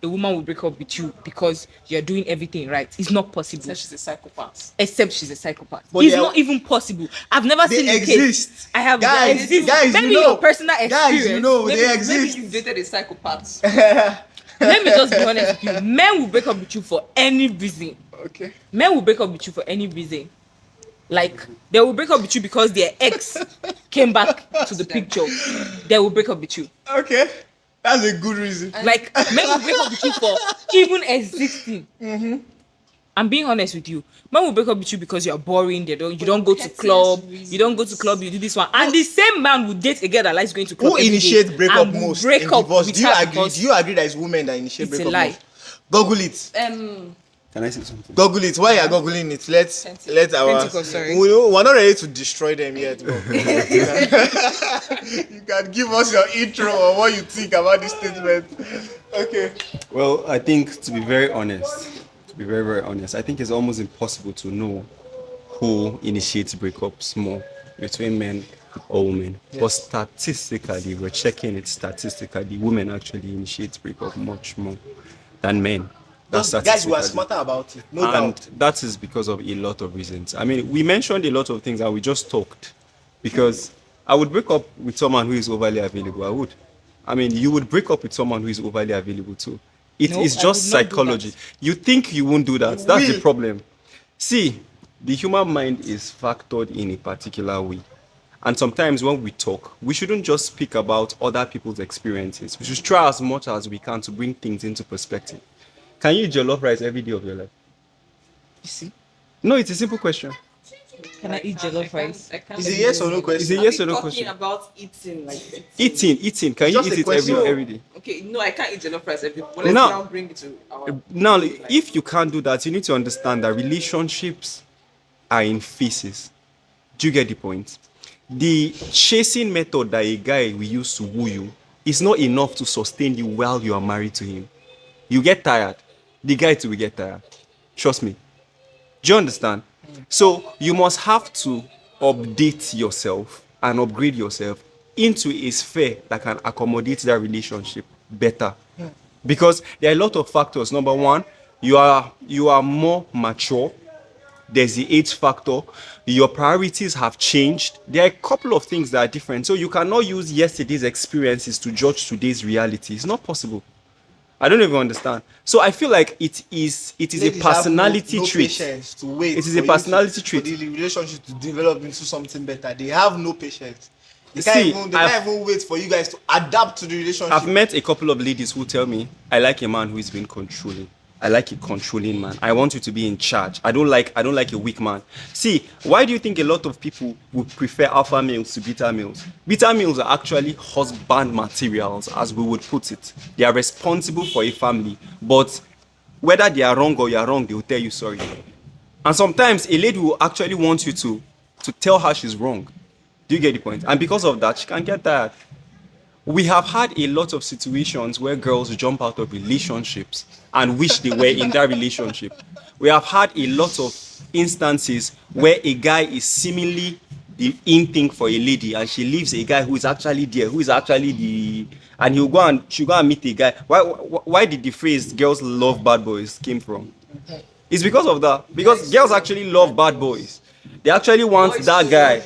a woman will break up with you because you're doing everything right. It's not possible. Said she's a psychopath. Except she's a psychopath. But It's they are- not even possible. I've never They seen a exist. case. I have Guys, exist. guys, Maybe you know. your personal experience. Guys, you know, Maybe, they maybe exist. you've dated a psychopath. Let me just be honest with you. Men will break up with you for any reason. Okay. Men will break up with you for any reason. Like they will break up with you because their ex came back to the picture. They will break up with you. Okay. That's a good reason. Like men will break up with you for even existing. I'm being honest with you. Men will break up with you because you're boring. You don't go to club. You don't go to club. You do this one, and the same man will date a girl that likes going to club. Who every day initiates breakup and will most break in up divorce? with Do you her agree? because Do you agree that it's women that initiate it's a breakup lie. most? Google it. Can I say something? Google it. While you're googling it, let our. Pentecost, sorry. We're not ready to destroy them yet, but you can give us your intro or what you think about this statement. Okay. Well, I think to be very very, very honest, I think it's almost impossible to know who initiates breakups more between men or women. Yes. But statistically, we're checking it statistically, women actually initiate breakup much more than men. Those guys who are smarter about it, no doubt. And that is because of a lot of reasons. I mean, we mentioned a lot of things and we just talked. Because I would break up with someone who is overly available. I would. I mean, you would break up with someone who is overly available too. It is just psychology. You think you won't do that. That's the problem. See, the human mind is factored in a particular way. And sometimes when we talk, we shouldn't just speak about other people's experiences. We should try as much as we can to bring things into perspective. Can you eat jollof rice every day of your life? You see? No, it's a simple question. Can I eat jollof rice? Is it yes or no question? Is it yes or no question? Talking about eating, like Eating. Can you Just eat a it question. every day? okay, no, I can't eat jollof rice every. But let's Now- now bring it to our. Now, if you can't do that, you need to understand that relationships are in phases. Do you get the point? The chasing method that a guy will use to woo you is not enough to sustain you while you are married to him. You get tired. The guy too will get tired. Trust me. Do you understand? So you must have to update yourself and upgrade yourself into a sphere that can accommodate that relationship better. Because there are a lot of factors. Number one, you are more mature. There's the age factor. Your priorities have changed. There are a couple of things that are different. So you cannot use yesterday's experiences to judge today's reality. It's not possible. I don't even understand. So I feel like it is Ladies a personality have no trait. patience to wait. It is a personality trait. For the relationship to develop into something better. They have no patience. They See, can't even wait for you guys to adapt to the relationship. I've met a couple of ladies who tell me, I like a man who is being controlling. I like a controlling man. I want you to be in charge. I don't like a weak man. See, why do you think a lot of people would prefer alpha males to beta males? Beta males are actually husband materials, as we would put it. They are responsible for a family, but whether they are wrong or you are wrong, they will tell you sorry. And sometimes a lady will actually want you to tell her she's wrong. Do you get the point? And because of that, she can get tired. We have had a lot of situations where girls jump out of relationships and wish they were in that relationship. We have had a lot of instances where a guy is seemingly the in thing for a lady and she leaves a guy who is actually there, who is actually the, and she'll go and meet a guy. Why did the phrase "girls love bad boys" came from? It's because of that. Because girls actually love bad boys. They actually want that guy.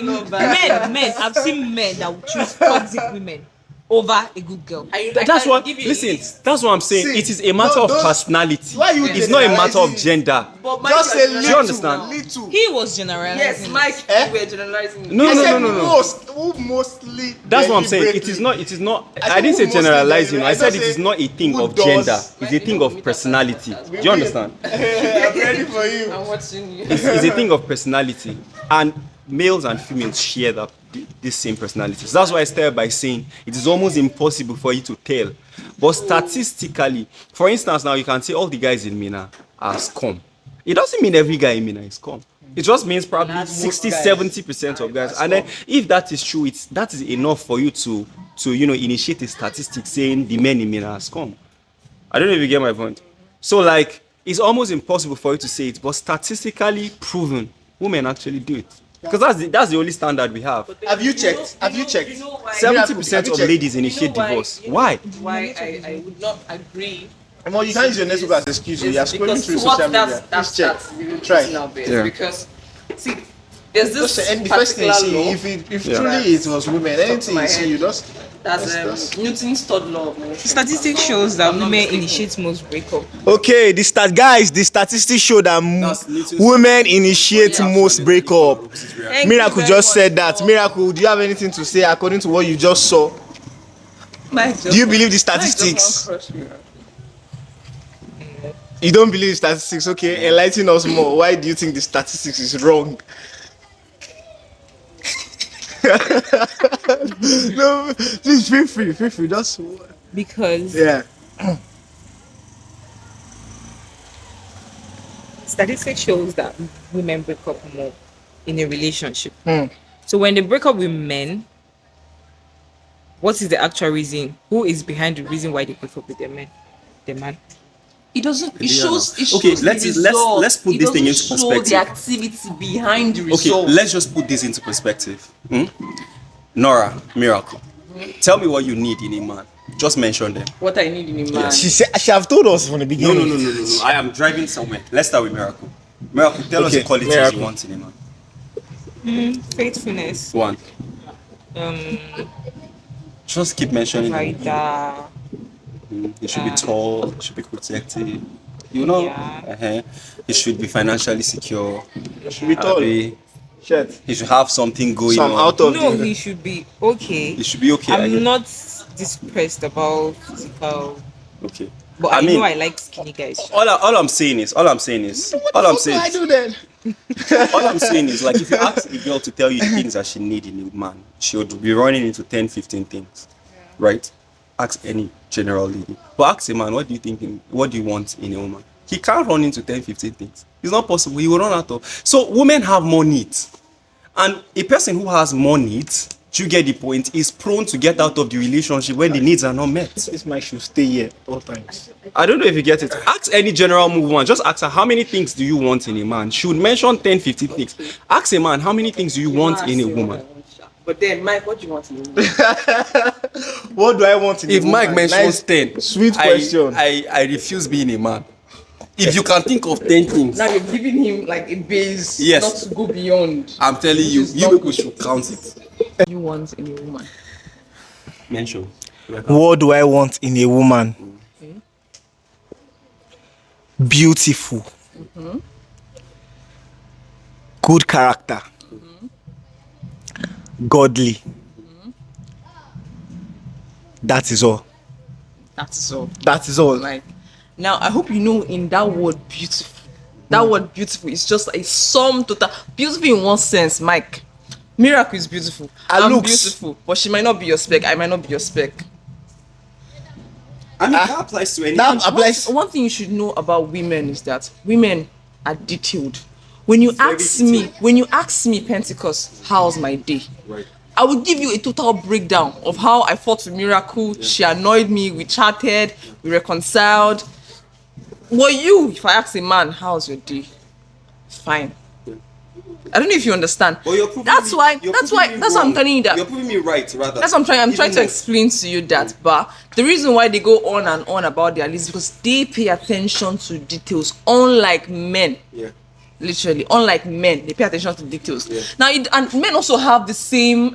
No, men. I've seen men that would choose toxic women over a good girl. That's what. Listen, that's what I'm saying. See, it is a matter of personality. Why you It's not a matter of gender. But Just say Do you little. understand? Little. He was generalizing. Yes, Mike, Eh? you were generalizing. No, I no, said no, no, no. most. Who mostly. That's what I'm saying. It deliberately. is not. I I didn't say think who mostly generalizing. does it. I I said just it is say not a thing who of does. gender. It's a thing of personality. Do you understand? I'm ready for you. I'm watching you. It's a thing of personality, and males and females share this same personalities. That's why I started by saying it is almost impossible for you to tell. But statistically, for instance, now you can say all the guys in Mina are scum. It doesn't mean every guy in Mina is scum. It just means probably 60-70% of guys. And then if that is true, that is enough for you to initiate a statistic saying the men in Mina are scum. I don't know if you get my point. So like it's almost impossible for you to say it, but statistically proven, women actually do it. Because that's the only standard we have. Have you checked? Have you You checked? know why? 70% of ladies initiate divorce. Why? Why I would not agree. Well, you can't use your network as excuse. You are Is scrolling because through what social media. that's Please check. try. Try. Yeah. Because see, there's this And the first thing you particular law. see, if truly it was women, anything you see, you just. That's Newton's third law of motion. Statistics shows that women initiate most breakup. Okay, the statistics show that women initiate most breakup. Miracle just said that. Miracle, do you have anything to say according to what you just saw? Do you believe the statistics? You don't believe statistics? Okay, enlighten us more. Why do you think the statistics is wrong? No, please feel free. Just Because yeah. statistics shows that women break up more in a relationship. Hmm. So when they break up with men, what is the actual reason? Who is behind the reason why they break up with their men? The man. It doesn't. It Yeah, shows. no. It Okay, shows the result. let's put It this thing doesn't into show the perspective. activity behind the Okay, result. let's just put this into perspective. Nora, Miracle, tell me what you need in a man. Just mention them. What I need in a man. She said she have told us from the No, beginning. no. I am driving somewhere. Let's start with Miracle. Miracle, tell us Okay, the qualities Miracle. you want in a man. Faithfulness. One. Just keep mentioning them. Provider. He should be tall. He should be protective. You know. Yeah. He should be financially secure. Should be tall. Shit. He should have something going Some on. out of No, the. he should be okay. He should be okay. I I'm guess. not depressed about physical, Okay. but I know I like skinny guys. All I'm saying is, What do I do then? all I'm saying is, like, if you ask a girl to tell you the things that she need in a man, she would be running into 10, 15 things, right? Ask any general lady. But ask a man, what do you want in a woman? He can't run into 10, 15 things. It's not possible. He will run out of. So women have more needs. And a person who has more needs, do you get the point, is prone to get out of the relationship when the needs are not met. This man should stay here all times. I don't know if you get it. Ask any general woman. Just ask her, how many things do you want in a man? She would mention 10, 15 things. Ask a man, how many things do you want in a woman? But then, Mike, what do you want in a woman? What do I want in a If woman? Mike mentions Nice, 10, sweet question. I refuse being a man. If you can think of 10 things, Now you're giving him like a base, Yes. not to go beyond. I'm telling you, is you not people good. should count it. You want in a woman. Mention. What do I want in a woman? Beautiful. Good character. Godly. That is all. That's all. That is all. Like, now I hope you know in that word beautiful. That word beautiful is just a sum total. Beautiful in one sense, Mike. Miracle is beautiful. I'm looks. beautiful, but she might not be your spec. I might not be your spec. I mean, that applies to any. That applies. One thing you should know about women is that women are detailed. When you ask me, Pentecost, how's my day? Right. I will give you a total breakdown of how I fought with Miracle. Yeah. She annoyed me. We chatted. We reconciled. Well, if I ask a man, how's your day? Fine. Yeah. I don't know if you understand. Well, that's what I'm telling you that. You're proving me right, rather. That's what I'm trying to explain to you that. But the reason why they go on and on about their list is because they pay attention to details, unlike men. Yeah. Literally, unlike men, they pay attention to details. Yeah. Now, and men also have the same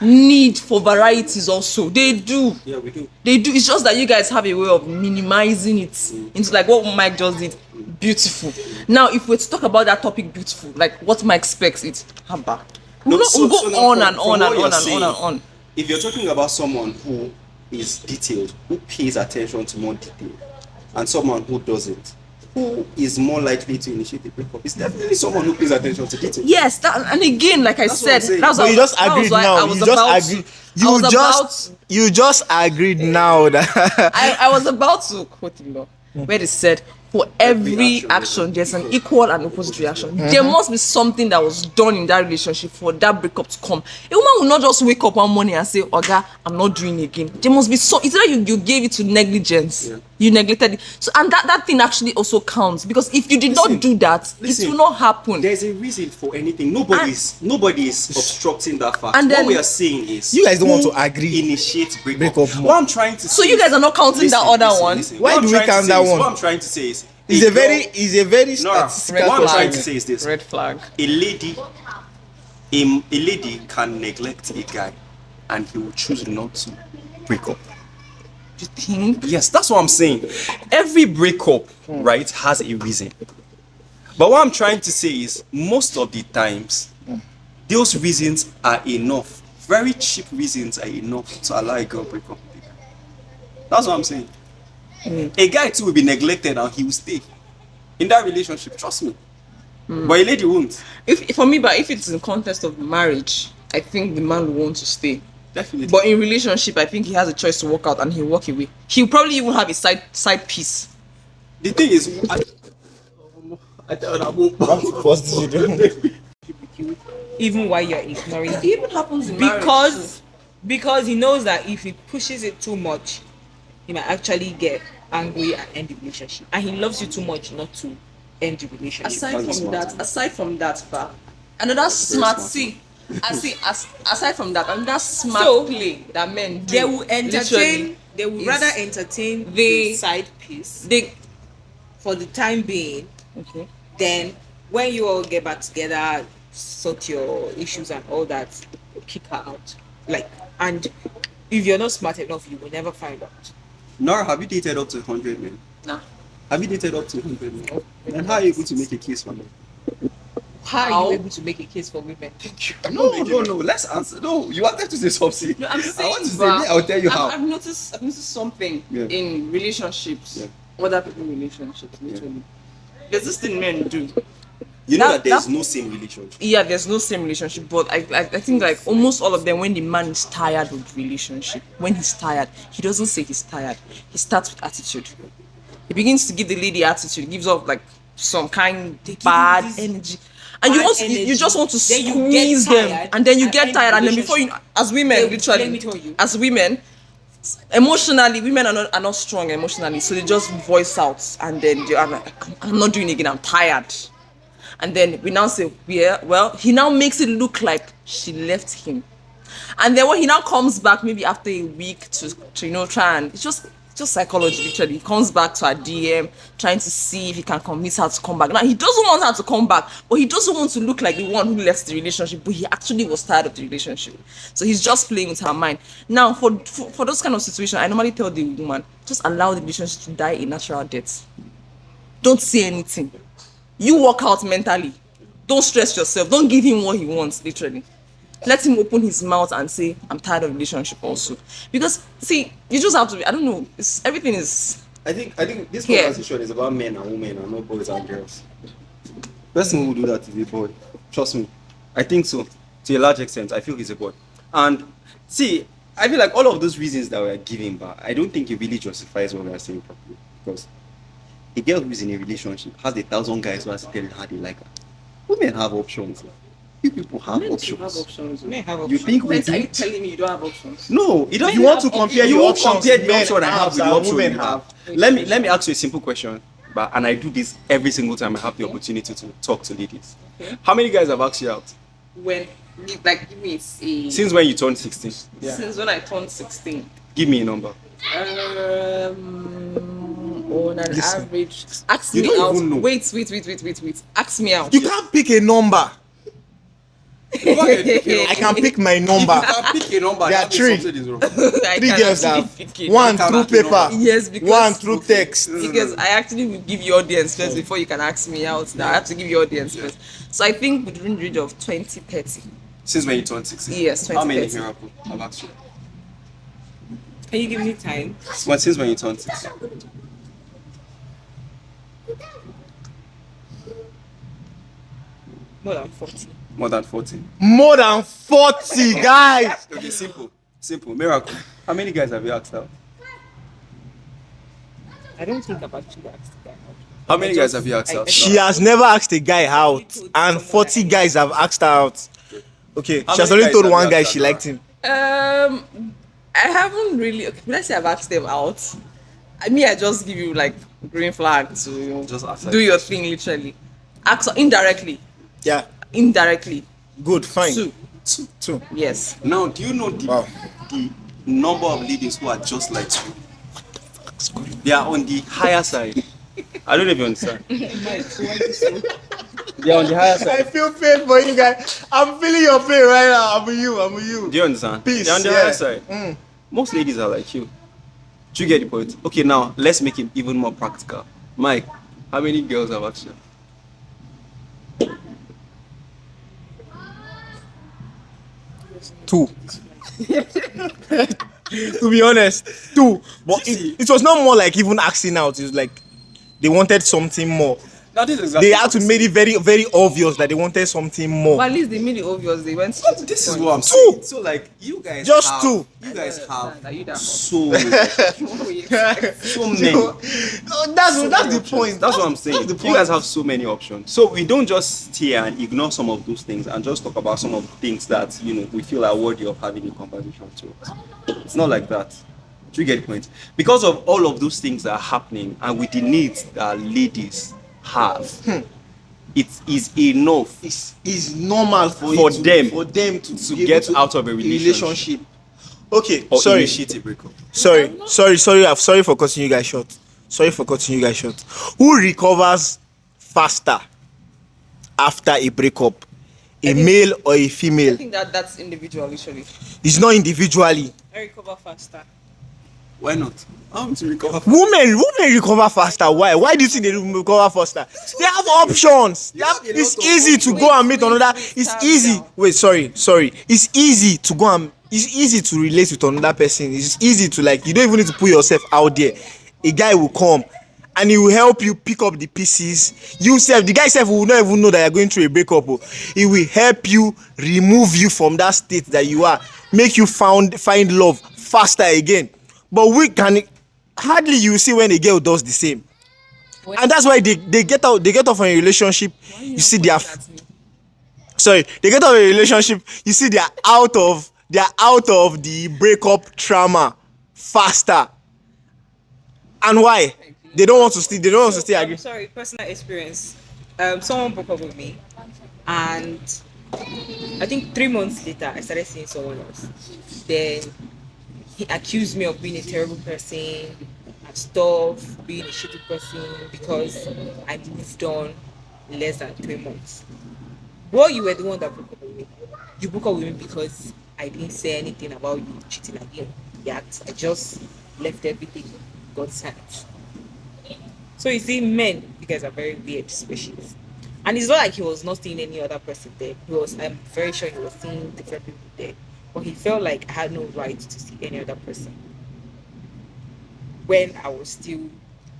need for varieties. Also, they do. Yeah, we do. They do. It's just that you guys have a way of minimizing it into like what Mike just did. Beautiful. Now, if we're to talk about that topic, beautiful, like what Mike expects, it's haba. We'll go on and on. If you're talking about someone who is detailed, who pays attention to more detail, and someone who doesn't, who is more likely to initiate a breakup? It's definitely someone who pays attention to detail. Yes, and again, like I said, you just agreed now. You just agreed now that I was about to quote him, where they said, for every action, there's an equal and opposite reaction. There must be something that was done in that relationship for that breakup to come. A woman will not just wake up one morning and say, Oga, I'm not doing it again. There must be it's either you gave it to negligence. Yeah. You neglected it. So, and that thing actually also counts, because if you did not do that, it will not happen. There's a reason for anything. Nobody is obstructing that fact. And then, what we are saying is, you guys don't want to agree. Initiate breakup. What I'm trying to say. So you guys are not counting that other one. Why do we count that one? What I'm trying to say is, it's a very statistical. What I'm trying to say is this: red flag. A lady can neglect a guy, and he will choose not to break up. You think? Yes, that's what I'm saying. Every breakup, right, has a reason. But what I'm trying to say is, most of the times, those reasons are enough. Very cheap reasons are enough to allow a girl break up with a guy. That's what I'm saying. A guy too will be neglected and he will stay in that relationship. Trust me. But a lady won't. If for me, but if it's in context of marriage, I think the man will want to stay. Definitely. But in relationship, I think he has a choice to walk out and he'll walk away. He'll probably even have a side piece. The thing is, I tell that What did you do? Even while you're ignoring It even happens in marriage. because he knows that if he pushes it too much, he might actually get angry and end the relationship. And he loves you too much not to end the relationship. Aside from that, another smart aside from that, another smart play that men do. They will entertain. literally, They will is rather entertain they- the side piece they for the time being. okay. Then when you all get back together, sort your issues and all that, kick her out. Like, and if you're not smart enough, you will never find out. Nora, have you dated up to 100 men? Nah. Have you dated up to 100 men? And how are you able to make a case for them? How are How? you able to make a case for women? No. Let's answer. No, you wanted to say something. No, I'm I saying, want to say, but I'll tell you how. I've noticed something Yeah. in relationships, Yeah. other people relationships, literally. There's this thing men do. You know that- that there's that- no same relationship. Yeah, there's no same relationship, but I think like almost all of them, when the man is tired of the relationship, when he's tired, he doesn't say he's tired. He starts with attitude. He begins to give the lady attitude, gives off like some kind give bad you this energy. And you bad want to, you energy. just want to Then you get squeeze them, tired and then you and get end tired, the and then before you, as They women, will literally, blame it on you. as women, emotionally, women are not strong emotionally, so they just voice out, and then they are like, I'm not doing it again, I'm tired. And then we now say, yeah, well, he now makes it look like she left him. And then when he now comes back, maybe after a week to try and it's just psychology, literally. He comes back to her DM, trying to see if he can convince her to come back. Now he doesn't want her to come back, but he doesn't want to look like the one who left the relationship, but he actually was tired of the relationship. So he's just playing with her mind. Now for those kind of situations, I normally tell the woman, just allow the relationship to die a natural death. Don't say anything. You work out mentally. Don't stress yourself. Don't give him what he wants, literally. Let him open his mouth and say, I'm tired of relationship also. Because, see, you just have to be, I don't know, everything is... I think this Yeah. conversation is about men and women and not boys and girls. Person who do that is a boy. Trust me. I think so. To a large extent, I feel he's a boy. And see, I feel like all of those reasons that we're giving, but I don't think it really justifies what we're saying properly. Because a girl who's in a relationship has 1,000 guys who are telling her they like her. Women have options. You people have options. Men have You options. think we Are do? you telling me you don't have options? No, it doesn't. You want to compare You your won't options compare the men option I have with the and option women you have. have. Let me ask you a simple question, and I do this every single time I have the opportunity to talk to ladies. Okay. How many guys have asked you out? When, like, give me a... Since when you turned 16? Since when I turned 16. Give me a number. On an average... Ask You me don't out. even know. Wait. Ask me out. You can't pick a number. I I can pick my If number. you can pick a number, There are that means three. something is wrong. I Three can girls actually have pick it. one can through pick a number. paper, Yes, because... one through text. Because I actually will give you audience first before you can ask me out. Now I have to give you audience first. So I think within the range of 20, 30. Since when you turned 16? Yes, How many 20, 30. miracle have asked you? Can you give me time? Well, since when you turned 16? More than 40. More than 40. More than 40 guys. Okay, simple. Miracle. How many guys have you asked out? I don't think I've actually asked the guy out. How many guys have you asked out? She has never asked a guy out, and 40 guys have asked her out. Okay, How she has many only guys told have one you guy asked she out? liked him. I haven't really... Okay, let's say I've asked them out. I just give you like green flag to Just ask do your thing, literally. Ask indirectly. Yeah, Indirectly. good, fine. Two. Two. Yes. Now, do you know Wow. the number of ladies who are just like you? They are on the higher side. I don't know if you understand. They are on the higher I side. feel pain for you guys. I'm feeling your pain right now. I'm with you. Do you understand? Peace, They are on the yeah. higher side. Most ladies are like you. Do you get the point? Okay, now let's make it even more practical. Mike, how many girls have asked you? Two. To be honest, two. But it was not more like even asking out. It was like they wanted something more. Now this is exactly They had to make it very, very obvious that they wanted something more. But at least they made it obvious. They went. This is what I'm saying. So like you guys Just have, two. You guys have Are you that so many. No, that's the point. That's what I'm saying. That's the You point. guys have so many options. So we don't just sit here and ignore some of those things and just talk about some of the things that we feel are worthy of having a conversation to. It's not like that. Do you get the point? Because of all of those things that are happening and with the needs that ladies have, it is enough It's normal for them to to be get able to out of a relationship. Okay, Or sorry. initiate a breakup. Sorry. I'm sorry for cutting you guys short. Who recovers faster after a breakup? A male or a I female? think that's individual, literally. It's not individually. I recover faster. Why not? I want to recover. Women recover faster. Why do you think they recover faster? They have options. It's easy to go and meet another. It's easy. Wait, sorry. It's easy to go and. It's easy to relate with another person. It's easy to you don't even need to put yourself out there. A guy will come and he will help you pick up the pieces. The guy will not even know that you're going through a breakup. He will help you remove you from that state that you are, make you find love faster again. But we can hardly you see when a girl does the same, and that's why they get off from a relationship. You see they get out of a relationship. You see they are out of the breakup trauma faster. And why? They don't want to stay. They don't want to stay. Agree. Sorry, personal experience. Someone broke up with me, and I think 3 months later, I started seeing someone else. Then he accused me of being a terrible person and stuff, being a shitty person because I moved on in less than 3 months. Well, you were the one that broke up with me. You broke up with me because I didn't say anything about you cheating again. Yet I just left everything God's hands. So you see, men, you guys are very weird species. And it's not like he was not seeing any other person there. I'm very sure he was seeing different people there. But he felt like I had no right to see any other person. When I was still...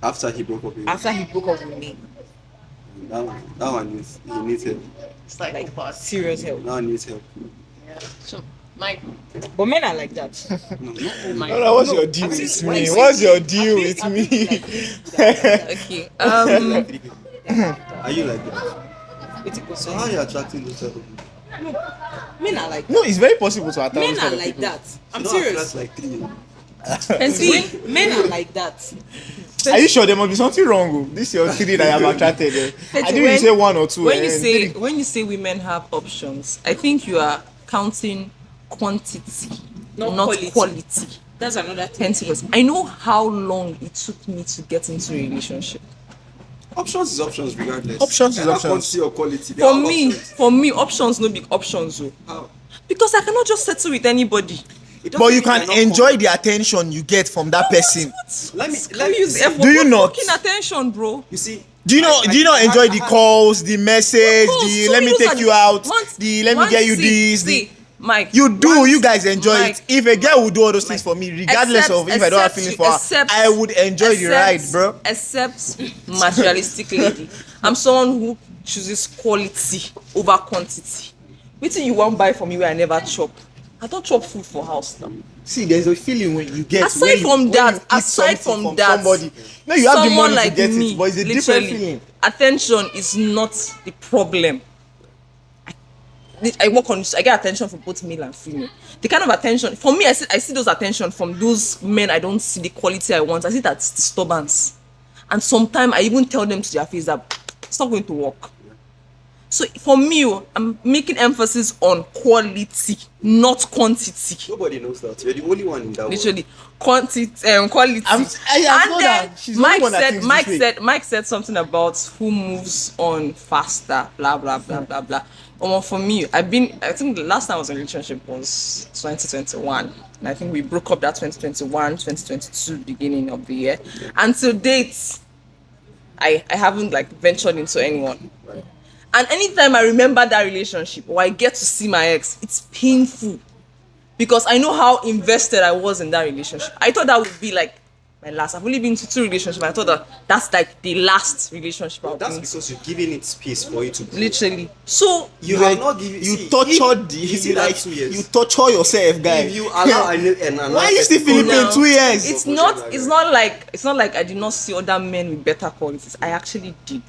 After he broke up with you. After he broke up with me. That one is, he needs help. It's like serious help. That one needs help. Yeah. So, Mike. But men are like that. No, what's your deal with me? What's your deal with me? Okay. Are you like that? So how are you attracting those type of people? Men are like that. No, it's very possible to attract. Men are like that. I'm You don't serious. attract like three. And see, men are like that. Are you sure there must be something wrong? This is your three that I have attracted. I think you say one or two. When you say women have options, I think you are counting quantity, not quality. That's another thing. I know how long it took me to get into a relationship. Options is options regardless. Options is Either options. quantity or quality. They For are me, options. options no big options. Oh. How? Because I cannot just settle with anybody. It doesn't But you mean can you're not enjoy the attention you get from that person. Let me Use the F Do you word. not? Fucking attention, bro. You see. Do you not enjoy the calls, the message, Of course, the so let me those take are you out, once- the let me once- get you see, this, see, Mike. you do, once- you guys enjoy Mike, it. If a girl would do all those things for me, regardless of if I don't have feelings for her, I would enjoy the ride, bro. Except materialistic lady. I'm someone who chooses quality over quantity. Wetin you wan buy for me where I never chop? I don't chop food for house now. See, there's a feeling when you get Aside from that, somebody. No, you have the someone money like to get me, it, but it's a different literally, feeling. attention is not the problem. I get attention from both male and female. The kind of attention for me, I see those attention from those men. I don't see the quality I want. I see that disturbance, and sometimes I even tell them to their face that it's not going to work. So for me, I'm making emphasis on quality, not quantity. Nobody knows that. You're the only one in that Literally, quality. I have known that she's the only one that thinks this way. Mike said something about who moves on faster, blah blah blah blah blah. For me, I think the last time I was in a relationship was 2021, and I think we broke up that 2021, 2022 beginning of the year. Until date, I haven't ventured into anyone. And anytime I remember that relationship or I get to see my ex, it's painful. because I know how invested I was in that relationship. I thought that would be like my last. I've only been to 2 relationships. I thought that's like the last relationship I've That's been because you're giving it space for you to to. grow. Literally. So You Like, have not given. you see, tortured if, you see that 2 years. you torture yourself, guy. If you allow another Why are you still feeling pain now, 2 years? it's not like I did not see other men with better qualities. I actually did.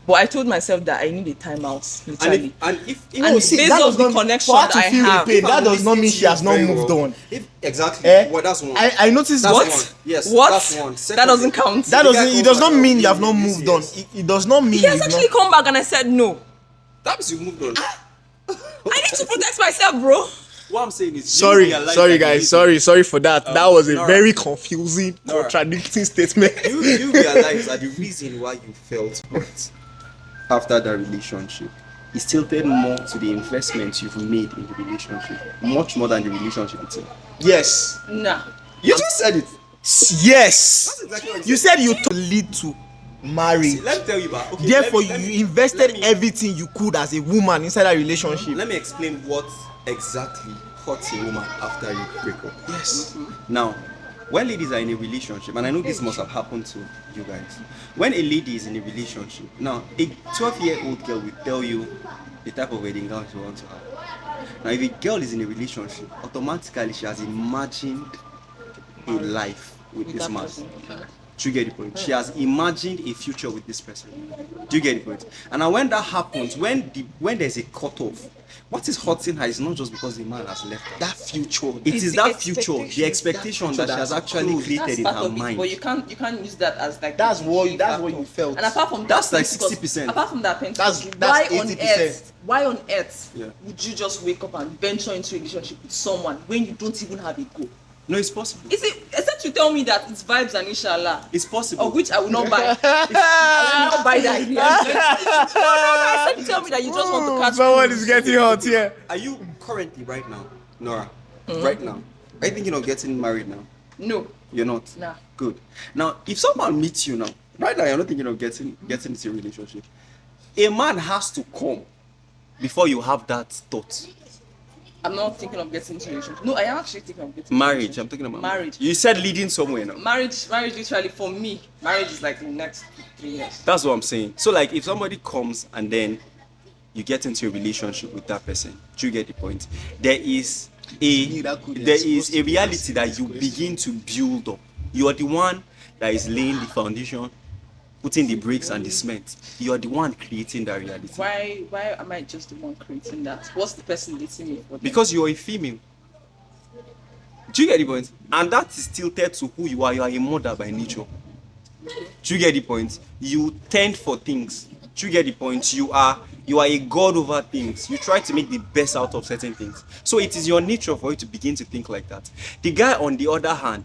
But I told myself that I need a timeout, literally. And if And see, based that on does the not connection for her to that I feel have. pain, that does not mean she has not moved on. Exactly. Well, that's one. I noticed That's what? one. Yes. What? That's one. That doesn't count. That The guy doesn't. It comes does not back mean and you have not this moved on. years. It does not mean He has you've actually not. come back and I said no. That means you moved on. I need to protect myself, bro. What I'm saying is, Sorry, you realize sorry, that guys. you- Sorry for that. That was a Nora. very confusing, Nora. contradicting statement. you realize that the reason why you felt hurt after that relationship is tilted more to the investment you've made in the relationship, much more than the relationship itself. Yes. Nah. You just said it. Yes. That's exactly what You said you to lead to marriage. See, let me tell you about. Okay, Therefore, let me- you invested let me- everything you could as a woman inside that relationship. Let me explain what exactly hurts a woman after you break up. Yes. Now, when ladies are in a relationship, and I know this must have happened to you guys, when a lady is in a relationship, now a 12-year-old girl will tell you the type of wedding gown she wants to have. Now, if a girl is in a relationship, automatically she has imagined a life with this man. Do you get the point? She has imagined a future with this person. Do you get the point? And now when that happens, when there's a cutoff, what is hurting her is not just because the man has left her. That future. It is the that future, the expectation that she has actually closed. created in her mind. But you can't use that as like That's the what key that's factor. what you felt. And apart from That's that, like because 60%. Apart from that, That's why on 80%. earth? Why on earth Yeah. would you just wake up and venture into a relationship with someone when you don't even have a goal? No, it's possible. Is it? Except you tell me that it's vibes and inshallah, It's possible. of which I will not buy. I will not buy that idea. No. Except you tell me that you just want to catch. Someone cruise. is getting hot here. Are you currently right now, Nora? Mm-hmm. Right now, are you thinking of getting married now? No. You're not. Nah. Good. Now, if someone meets you now, right now, you're not thinking of getting into a relationship. A man has to come before you have that thought. I'm not thinking of getting into a relationship. No, I am actually thinking of getting Marriage. I'm talking about Marriage. You said leading somewhere now. Marriage literally for me, marriage is like the next 3 years. That's what I'm saying. So, like, if somebody comes and then you get into a relationship with that person, do you get the point? There is a reality that you begin to build up. You are the one that is laying the foundation, putting the bricks and the cement. You are the one creating that reality. Why am I just the one creating that? What's the person dating me for? Because you are a female. Do you get the point? And that is tilted to who you are. You are a mother by nature. Do you get the point? You tend for things. Do you get the point? You are a god over things. You try to make the best out of certain things. So it is your nature for you to begin to think like that. The guy, on the other hand,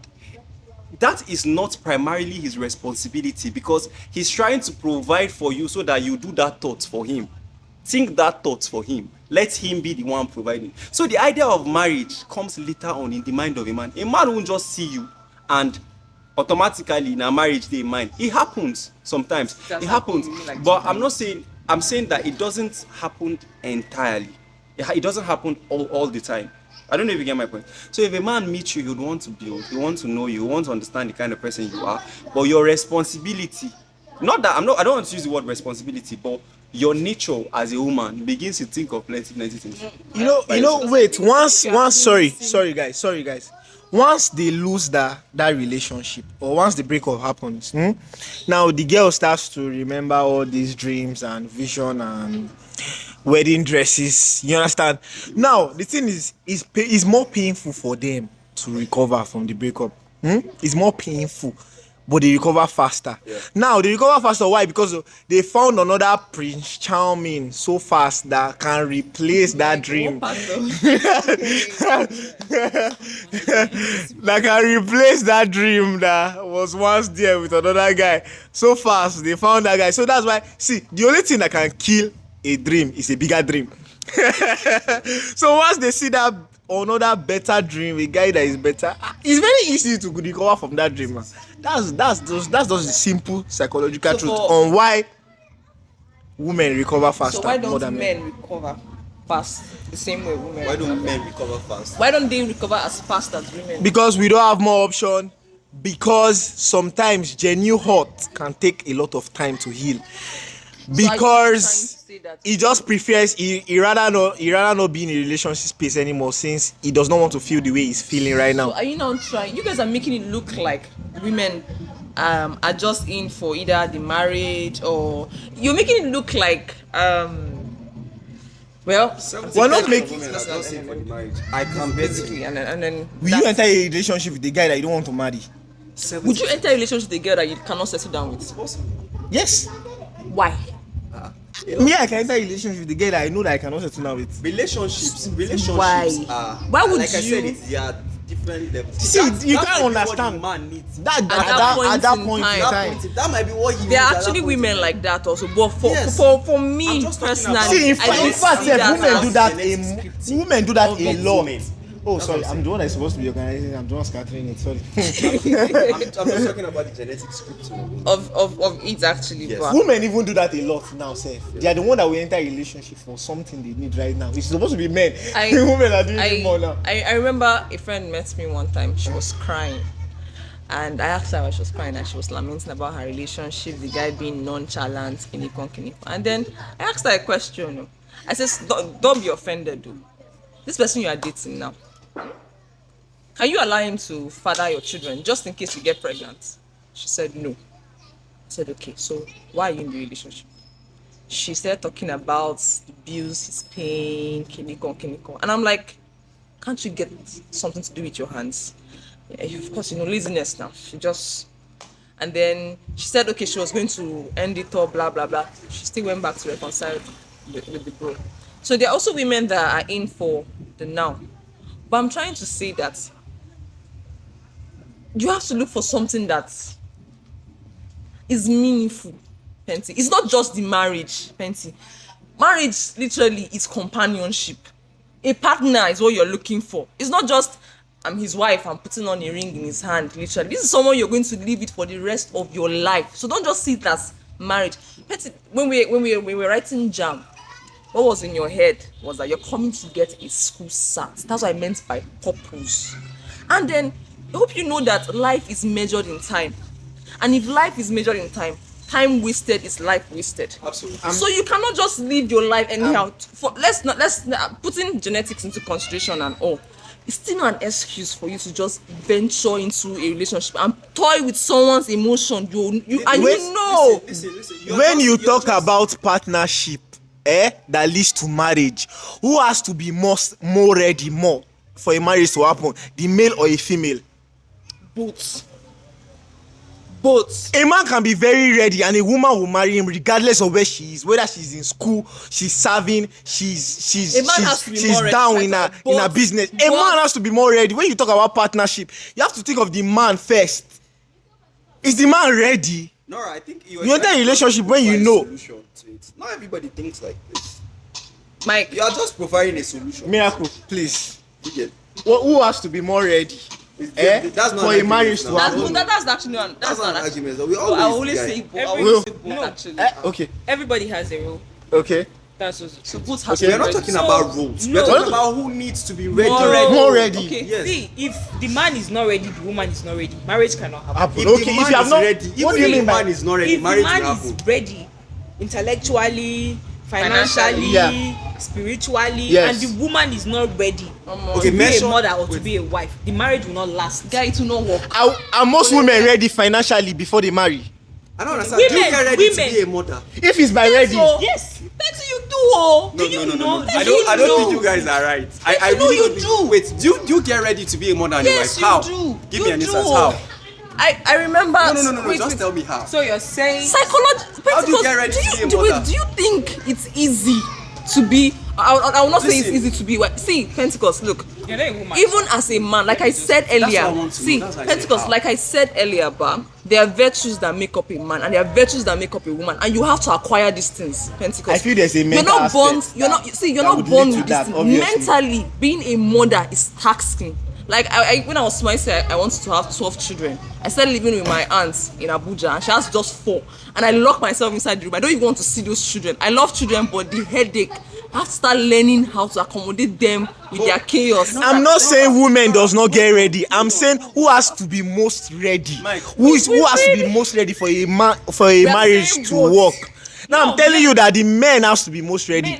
that is not primarily his responsibility because he's trying to provide for you so that you do that thought for him. Think that thought for him. Let him be the one providing. So the idea of marriage comes later on in the mind of a man. A man won't just see you and automatically in a marriage they mind. It happens sometimes. That's It happens. happening like But 2 I'm not saying, I'm saying that it doesn't happen entirely. It doesn't happen all the time. I don't know if you get my point. So if a man meets you, he would want to build, he wants to know you, he wants to understand the kind of person you are. But your responsibility, not that I don't want to use the word responsibility, but your nature as a woman begins to think of plenty things. Wait, sorry guys. Once they lose that relationship or once the breakup happens, now the girl starts to remember all these dreams and vision and wedding dresses. You understand? Now the thing is more painful for them to recover from the breakup. It's more painful, but they recover faster. Yeah. Now they recover faster. Why? Because they found another Prince Charming so fast that can replace that dream. That can replace that dream that was once there with another guy. So fast they found that guy. So that's why. See, the only thing that can kill a dream is a bigger dream. So once they see that another better dream, a guy that is better, it's very easy to recover from that dream, man. That's just the simple psychological So truth for- on why women recover faster So why more don't than men. men recover? fast the same way women. Why don't men recover fast? Why don't they recover as fast as women? Because we don't have more option. Because sometimes genuine hurt can take a lot of time to heal. Because he just prefers he rather not be in a relationship space anymore, since he does not want to feel the way he's feeling right now. So are you now trying? You guys are making it look like women are just in for either the marriage, or you're making it look like well, We're not making. Women are just in for the marriage. I can bet basically, you. and then Will you enter a relationship with a guy that you don't want to marry? would you enter a relationship with a girl that you cannot settle down with? Yes. Why? Me, I can enter a relationship with a girl that I know that I cannot settle down with. Relationships Why? are. Why would like I you- said, they are different levels. See, you can't might be what understand. the man needs. At that that point point in in time. time. That might be what he There needs are at that actually point in women time. like that also, but for Yes. for me I'm just talking personally, about- See, in I don't fact, see that women as do that genetic scripting women do that of a lot. women. Oh, That's sorry, what I'm I'm the one that's supposed to be organizing. I'm the one scattering it. Sorry. I'm just talking about the genetic scripting. of it actually. Yes. But Women even do that a lot now, sir. They are the one that will enter a relationship for something they need right now. It's supposed to be men. Women are doing it more now. I remember a friend met me one time. She was crying, and I asked her why she was crying, and she was lamenting about her relationship, the guy being nonchalant, kiniko. And then I asked her a question. I said, don't be offended, though. This person you are dating now, can you allow him to father your children just in case you get pregnant? She said no. I said, okay, so why are you in the relationship? She started talking about the bills he's paying, kiniko. And I'm like, can't you get something to do with your hands? Yeah, of course, laziness now. And then she said, okay, she was going to end it all, blah, blah, blah. She still went back to reconcile with the bro. So there are also women that are in for the now. But I'm trying to say that you have to look for something that is meaningful, Penty. It's not just the marriage, Penty. Marriage literally is companionship. A partner is what you're looking for. It's not just I'm his wife, I'm putting on a ring in his hand, literally. This is someone you're going to live with for the rest of your life. So don't just see it as marriage. Penty, when we were writing JAM, what was in your head was that you're coming to get a school cert. That's what I meant by purpose. And then I hope you know that life is measured in time. And if life is measured in time, time wasted is life wasted. Absolutely. So you cannot just live your life anyhow. Let's putting genetics into consideration and all. It's still not an excuse for you to just venture into a relationship and toy with someone's emotion. Listen, When you talk about partnership, that leads to marriage, who has to be more ready more for a marriage to happen, the male or a female? Both. A man can be very ready and a woman will marry him regardless of where she is, whether she's in school, she's serving, she's down in her business. A man has to be more ready. When you talk about partnership, you have to think of the man first. Is the man ready? No, I think you enter a relationship when you know. Not everybody thinks like this. Mike, You are just providing a solution. Miracle, please. You get. Who has to be more ready? That's not For an a marriage argument to now. happen. that's actually not. That's not an argument. We I always always guy. say both. No. Actually. Okay. Everybody has a role. Okay. That's what. So both has Okay, to We're be not ready. talking about rules. no. We're talking about who needs to be ready. More ready. Okay. Yes. See, if the man is not ready, the woman is not ready. Marriage cannot happen. Happen. If Okay. the If man you have is not, ready, what do you if mean the by? man is not ready, If the marriage man will is happen. ready, intellectually, financially, Yeah. spiritually, Yes. and the woman is not ready Okay, to be a mention- mother or to wait. be a wife, the marriage will not last. Guy, it will not work. Are most women ready financially before they marry? I don't understand. Do you Women- get ready women- to be a mother? If it's by ready, So, Yes. Betty, you do, oh. No, you no, no, no, know- no. do I you don't know- think you guys are right. I you know really you don't do. think. Wait, do you get ready to be a mother and a Yes, wife? How? you do. Give You me an do. instance. How? I remember. No. Wait, Just wait. tell me how. So you're saying Psychology. How do you get ready to be a mother? Do you think it's easy to be? I will not say it's Listen. easy to be. See, Pentecost. Look, you're not a woman. even as a man, like I said earlier, what I want to know. see, That's why I said Pentecost, how. like I said earlier, there are virtues that make up a man and there are virtues that make up a woman, and you have to acquire these things. Pentecost. I feel there's a You're mental not born. aspect You're not. that- See, you're that not would born lead to with this. that, thing. obviously. Mentally, being a mother is taxing. Like when I was small, I said I wanted to have 12 children. I started living with my aunt in Abuja, and she has just 4. And I locked myself inside the room. I don't even want to see those children. I love children, but the headache have to start learning how to accommodate them with their chaos. I'm not saying women does not get ready. I'm saying who has to be most ready. Who has to be most ready for a marriage to work. Now I'm telling you that the man has to be most ready.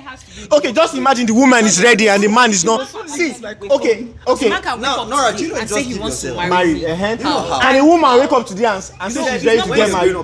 Okay, just imagine the woman is ready and the man is not. See, okay. Now, Nora, do you know and say he wants to marry Married, me. and a woman wake up today and say she's ready to get married.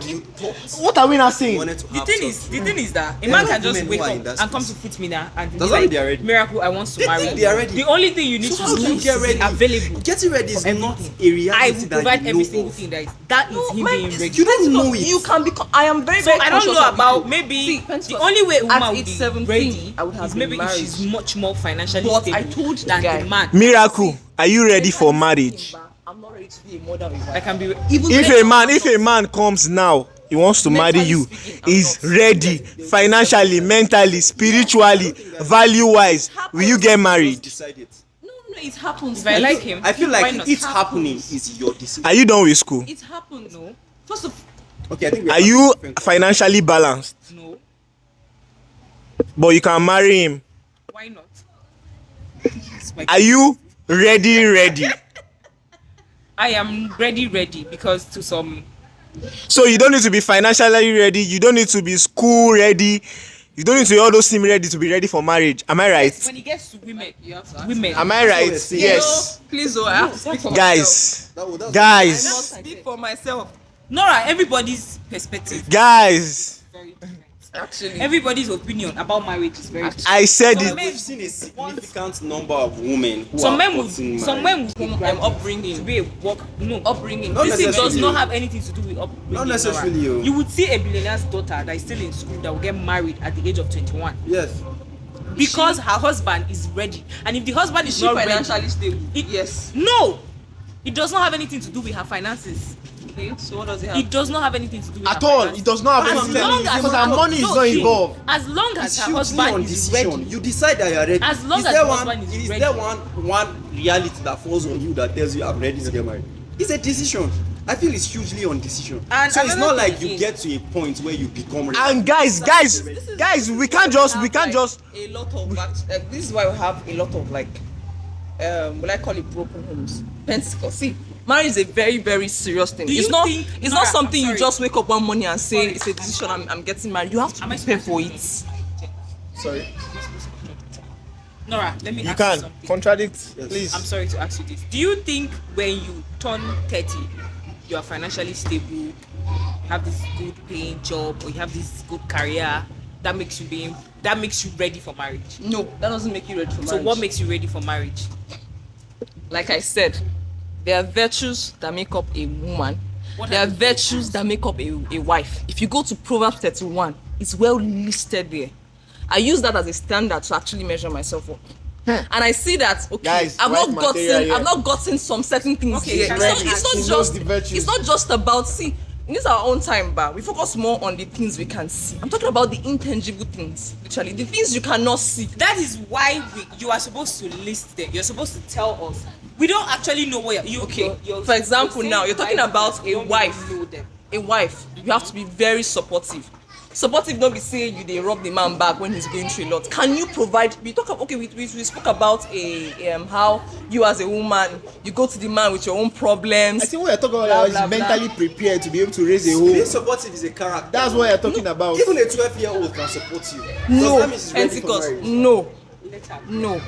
What are we not saying? The thing is that a man can just wake up and come to put me down and be That's like, why they are ready. Miracle, I want to marry They are ready. The only thing you need to do is be available. Getting ready is not a I reality will that provide you every know single of. thing that is him being ready. You don't know it. You can become. I am very, So very I don't conscious know of about it. maybe Pentecost, the only way a woman at would age be 17, ready I would have is been maybe if she's much more financially But stable I told the than guy. the man. Miracle, are you ready for marriage? I'm not ready to be a mother of a I wife. can be Even If a man comes now, he wants to marry Mentally you, speaking, I'm he's not. ready financially, mentally, spiritually, value-wise. Will you get married? Decide it. No, it happens. if I like him. I feel why like not? it's happening is your decision. Are you done with school? It happens. No. First of Okay, I think Are you financially balanced? No. But you can marry him. Why not? Are you ready? I am ready because to some So you don't need to be financially ready. You don't need to be school ready. You don't need to be all those things ready to be ready for marriage. Am I right? when it gets to women, you have to ask. women. Am I right? Yes. Yes. Please, I have to speak for myself. Guys. I must Guys. speak for myself. Nora, everybody's perspective. Guys. Very different. Actually, Everybody's opinion about marriage is very different. I said Some it. men- We've seen a significant number of women who Some are men gotten would, some married. men would upbringing to be a work. No, upbringing. Not this thing does necessarily. not have anything to do with upbringing. Not necessarily, Nora. oh. You would see a billionaire's daughter that is still in school that will get married at the age of 21 Yes. because her husband is ready. And if the husband is Is she not financially ready, stable? it, Yes. no, it does not have anything to do with her finances. Okay. So what does it have? It does not have anything to do with At her all. finances. It does not have As anything long as because her our money is no, not see, involved. As long as It's her hugely husband on is decision. ready. You decide that you are ready. As long is as there the one, husband is is ready. there one reality that falls on you that tells you I'm ready to get married? It's a decision. I feel it's hugely on decision. And so it's another not like thing you is- get to a point where you become ready. And guys, we can't just a lot of this is why we have a lot of will I call it broken homes? Pentecost. See, marriage is a very, very serious thing. Do It's you not think- it's Nora, not something I'm you sorry. just wake up one morning and say it's a decision, I'm getting married. You have to Am I prepare for supposed it. Sorry. Nora, let me You ask you can something. contradict, Yes. please. I'm sorry to ask you this. Do you think when you turn 30, you are financially stable, you have this good paying job, or you have this good career, that makes you ready for marriage? No, that doesn't make you ready for marriage. So what makes you ready for marriage? Like I said, there are virtues that make up a woman. What There are are the virtues that make up a wife. If you go to Proverbs 31, it's well listed there. I use that as a standard to actually measure myself up. And I see that Guys, I've wife not material here. gotten some certain things. Okay, here. she's ready. It's She not knows just the virtues. it's not just about in this our own time, but we focus more on the things we can see. I'm talking about the intangible things, literally the things you cannot see. That is why you are supposed to list them. You're supposed to tell us. We don't actually know where you. Okay. For example, now you're talking about a wife. A wife, you have to be very supportive. Supportive, don't be saying you they rub the man back when he's going through a lot. Can you provide? We talk about we spoke about how you as a woman you go to the man with your own problems. I think what you're talking Blah, about blah, is mentally prepared to be able to raise a Being home. supportive is a character. That's what you're talking about. Even a 12-year-old can support you. No, That means he's ready for Pentecost. marriage. No.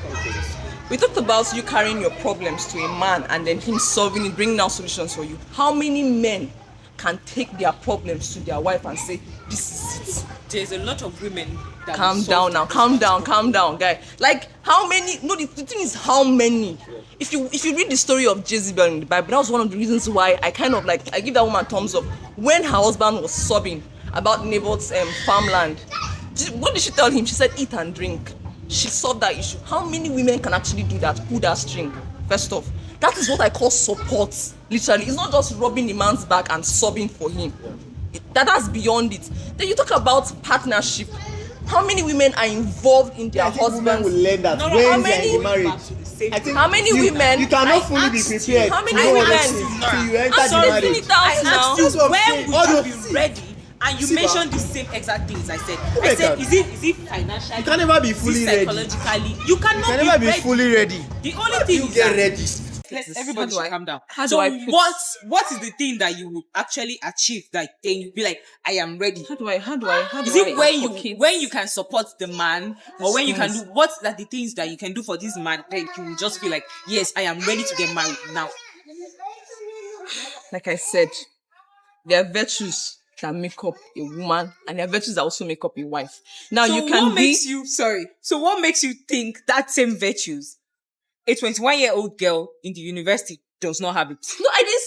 We talked about you carrying your problems to a man and then him solving it, bringing out solutions for you. How many men can take their problems to their wife and say, "This is it"? There's a lot of women that Calm will down solve now, calm down, guy. Like how many? No, the thing is how many. If you read the story of Jezebel in the Bible, that was one of the reasons why I kind of I give that woman thumbs up. When her husband was sobbing about Naboth's farmland, what did she tell him? She said, "Eat and drink." She solved that issue. How many women can actually do that? Pull that string. First off, that is what I call support. Literally, it's not just rubbing the man's back and sobbing for him. That's beyond it. Then you talk about partnership. How many women are involved in their I think women husbands? will learn that No, when how they are many- in the marriage. I think How many women? You cannot I fully be asked you, prepared. how many to know all women? those things till you enter I'm the sorry, marriage. finish it out now. That's what I'm when saying. will All you those- be ready And you See, mentioned the same exact things I said. Oh I my said, God. is it financially? You can never be Is it fully ready. psychologically? You cannot You can never be ready. fully ready. The only How do thing you is get that ready? everybody should calm down. how do So I put- what is the thing that you will actually achieve that then you'll be like, I am ready? How do I Is it advocate? when you can support the man, or when you can things? do what are the things that you can do for this man? Then you will just feel like, yes, I am ready to get married now. Like I said, there are virtues that make up a woman, and there are virtues that also make up a wife. Now So you can what makes you So what makes you think that same virtues a 21-year-old girl in the university does not have it? No, I didn't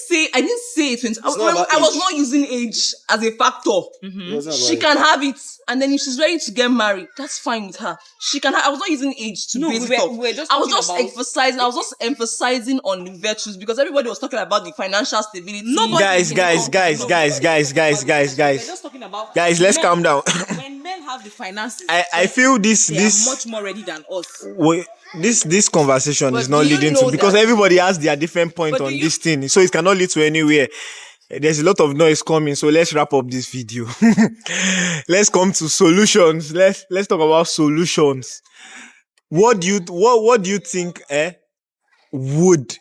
say it. not about I was age. not using age as a factor. It wasn't about She it. can have it, and then if she's ready to get married, that's fine with her. She can. I was not using age to No, base we it were- off. we were just I was talking just about- emphasizing. I was just emphasizing on the virtues because everybody was talking about the financial stability. Nobody- Guys, We're just talking about Guys, let's men- calm down. When men have the finances, I feel they this are much more ready than us. this conversation But is not do you leading to know because that- everybody has their different point But on do you- this thing, so it cannot lead to anywhere. There's a lot of noise coming, so let's wrap up this video. Let's come to solutions. Let's talk about solutions. What do you think would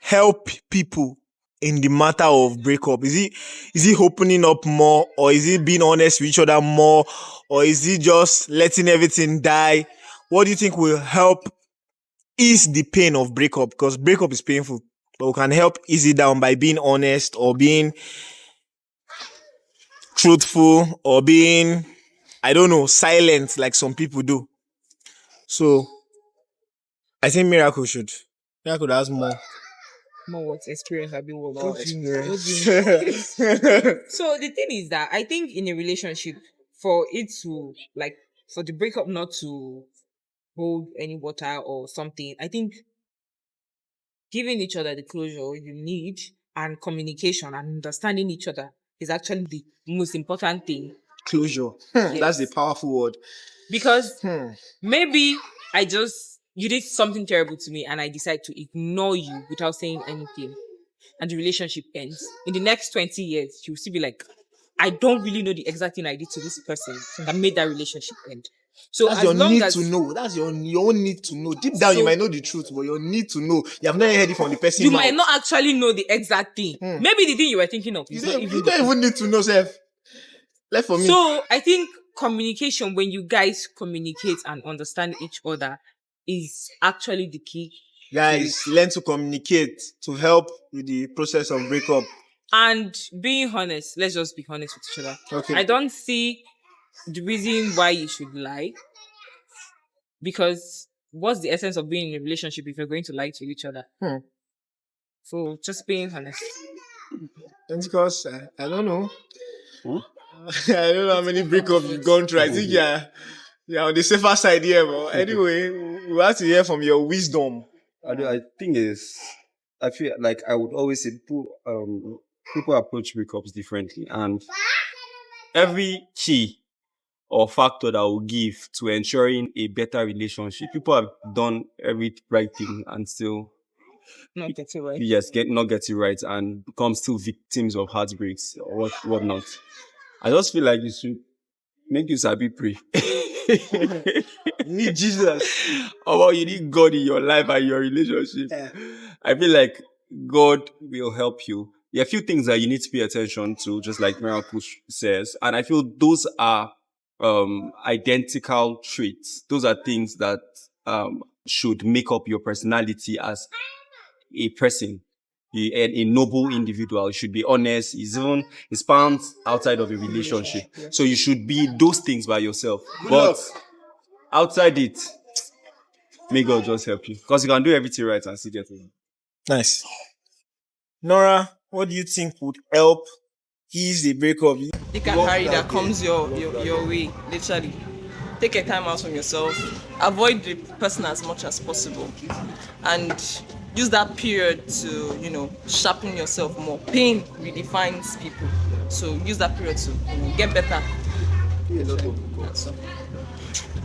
help people in the matter of breakup? Is it opening up more, or is it being honest with each other more, or is it just letting everything die? What do you think will help ease the pain of breakup? Because breakup is painful, but we can help ease it down by being honest or being truthful or being, I don't know, silent like some people do. So I think Miracle has more. More what experience have been what? So the thing is that I think in a relationship, for the breakup not to hold any water or something, I think giving each other the closure you need and communication and understanding each other is actually the most important thing. Closure. That's a powerful word. Because maybe you did something terrible to me and I decide to ignore you without saying anything, and the relationship ends. In the next 20 years, you'll still be like, I don't really know the exact thing I did to this person that made that relationship end. So That's as your long need as to know. That's your own need to know. Deep down, you So- might know the truth, but your need to know. You have not heard it from the person. you mouth. might not actually know the exact thing. Maybe the thing you were thinking of You is don't, not you even. don't even need to know, Seth. Left for me. So I think communication, when you guys communicate and understand each other, is actually the key. Guys, learn to communicate to help with the process of breakup. And being honest, let's just be honest with each other. Okay. I don't see the reason why you should lie. Because what's the essence of being in a relationship if you're going to lie to each other? So just being honest. And because I don't know. I don't know how many breakups you've gone through. I think you're on the safer side here, but anyway, we have to hear from your wisdom. I think I feel like I would always say people approach breakups differently, and every key or factor that will give to ensuring a better relationship, people have done every right thing and still Not get it right. not get it right and become still victims of heartbreaks or whatnot. I just feel like you should make use of pray. You need Jesus. Or you need God in your life and your relationship. Yeah. I feel like God will help you. There are a few things that you need to pay attention to, just like Miracle says. And I feel those are identical traits. Those are things that should make up your personality as a person. A noble individual. You should be honest. It's found outside of a relationship. So you should be those things by yourself. But outside it, may God just help you. Because you can do everything right and still get it. Nice. Nora, what do you think would help ease the breakup? You can carry that comes your way, literally. Take a time out from yourself. Avoid the person as much as possible. And use that period to, sharpen yourself more. Pain redefines people. So use that period to get better.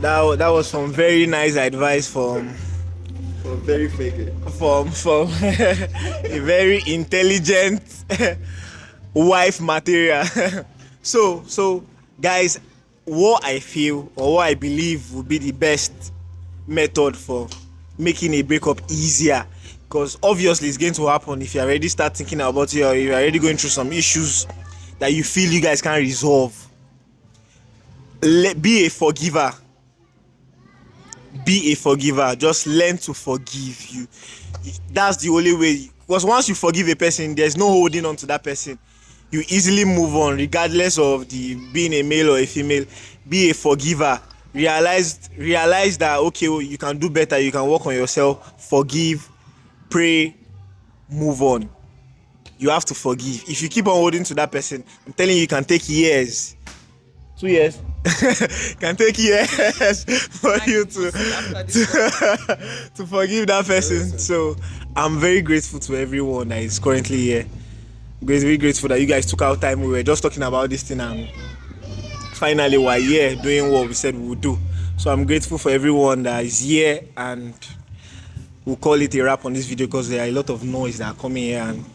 That was some very nice advice from Very fake. from a very intelligent wife material. So, guys, what I feel or what I believe would be the best method for making a breakup easier, because obviously it's going to happen if you already start thinking about it or you're already going through some issues that you feel you guys can't resolve. Be a forgiver. Be a forgiver. Just learn to forgive. That's the only way, because once you forgive a person, there's no holding on to that person. You easily move on regardless of the being a male or a female. Be a forgiver. Realize that okay, you can do better, you can work on yourself. Forgive, pray, move on. You have to forgive. If you keep on holding to that person, I'm telling you, it can take years. 2 years. Can take years for you to forgive that person. So I'm very grateful to everyone that is currently here. Very grateful that you guys took out time. We were just talking about this thing and finally we're here doing what we said we would do. So I'm grateful for everyone that is here, and we'll call it a wrap on this video because there are a lot of noise that are coming here and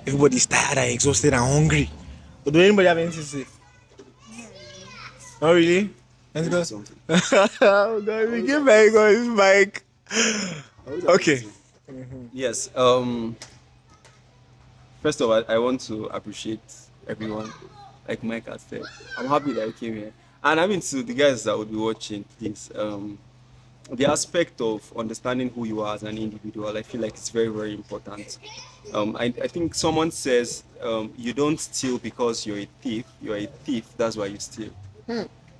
everybody's tired and exhausted and hungry. But do anybody have anything to say? Not really? Let's go. Oh God, we give back on his mic. Okay. Yes. First of all, I want to appreciate everyone. Like Mike has said, I'm happy that I came here. And I mean, to the guys that would be watching this, the aspect of understanding who you are as an individual, I feel like it's very, very important. I think someone says you don't steal because you're a thief. You're a thief. That's why you steal.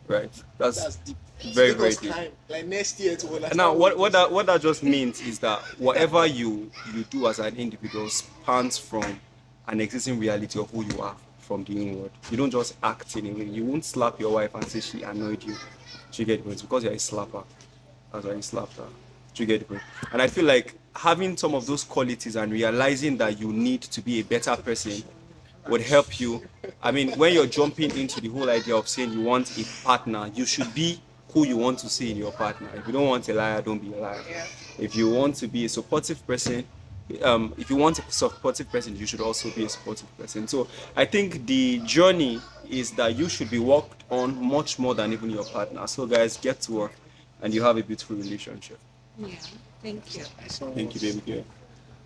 Right. That's deep. very, very deep. Like next year to understand. Now, what that just means is that whatever you do as an individual spans from an existing reality of who you are from the inward. You don't just act in a way. You won't slap your wife and say she annoyed you. Do you get it? It's because you're a slapper. That's why you slapped her. Do you get it? And I feel like having some of those qualities and realizing that you need to be a better person would help you. I mean, when you're jumping into the whole idea of saying you want a partner, you should be who you want to see in your partner. If you don't want a liar, don't be a liar. Yeah. If you want to be a supportive person, if you want a supportive person, you should also be a supportive person. So I think the journey is that you should be worked on much more than even your partner. So guys, get to work and you have a beautiful relationship. Yeah, thank you. Thank you, baby.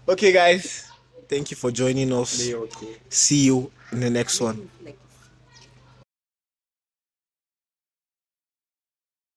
Okay, guys. Thank you for joining us. See you in the next one.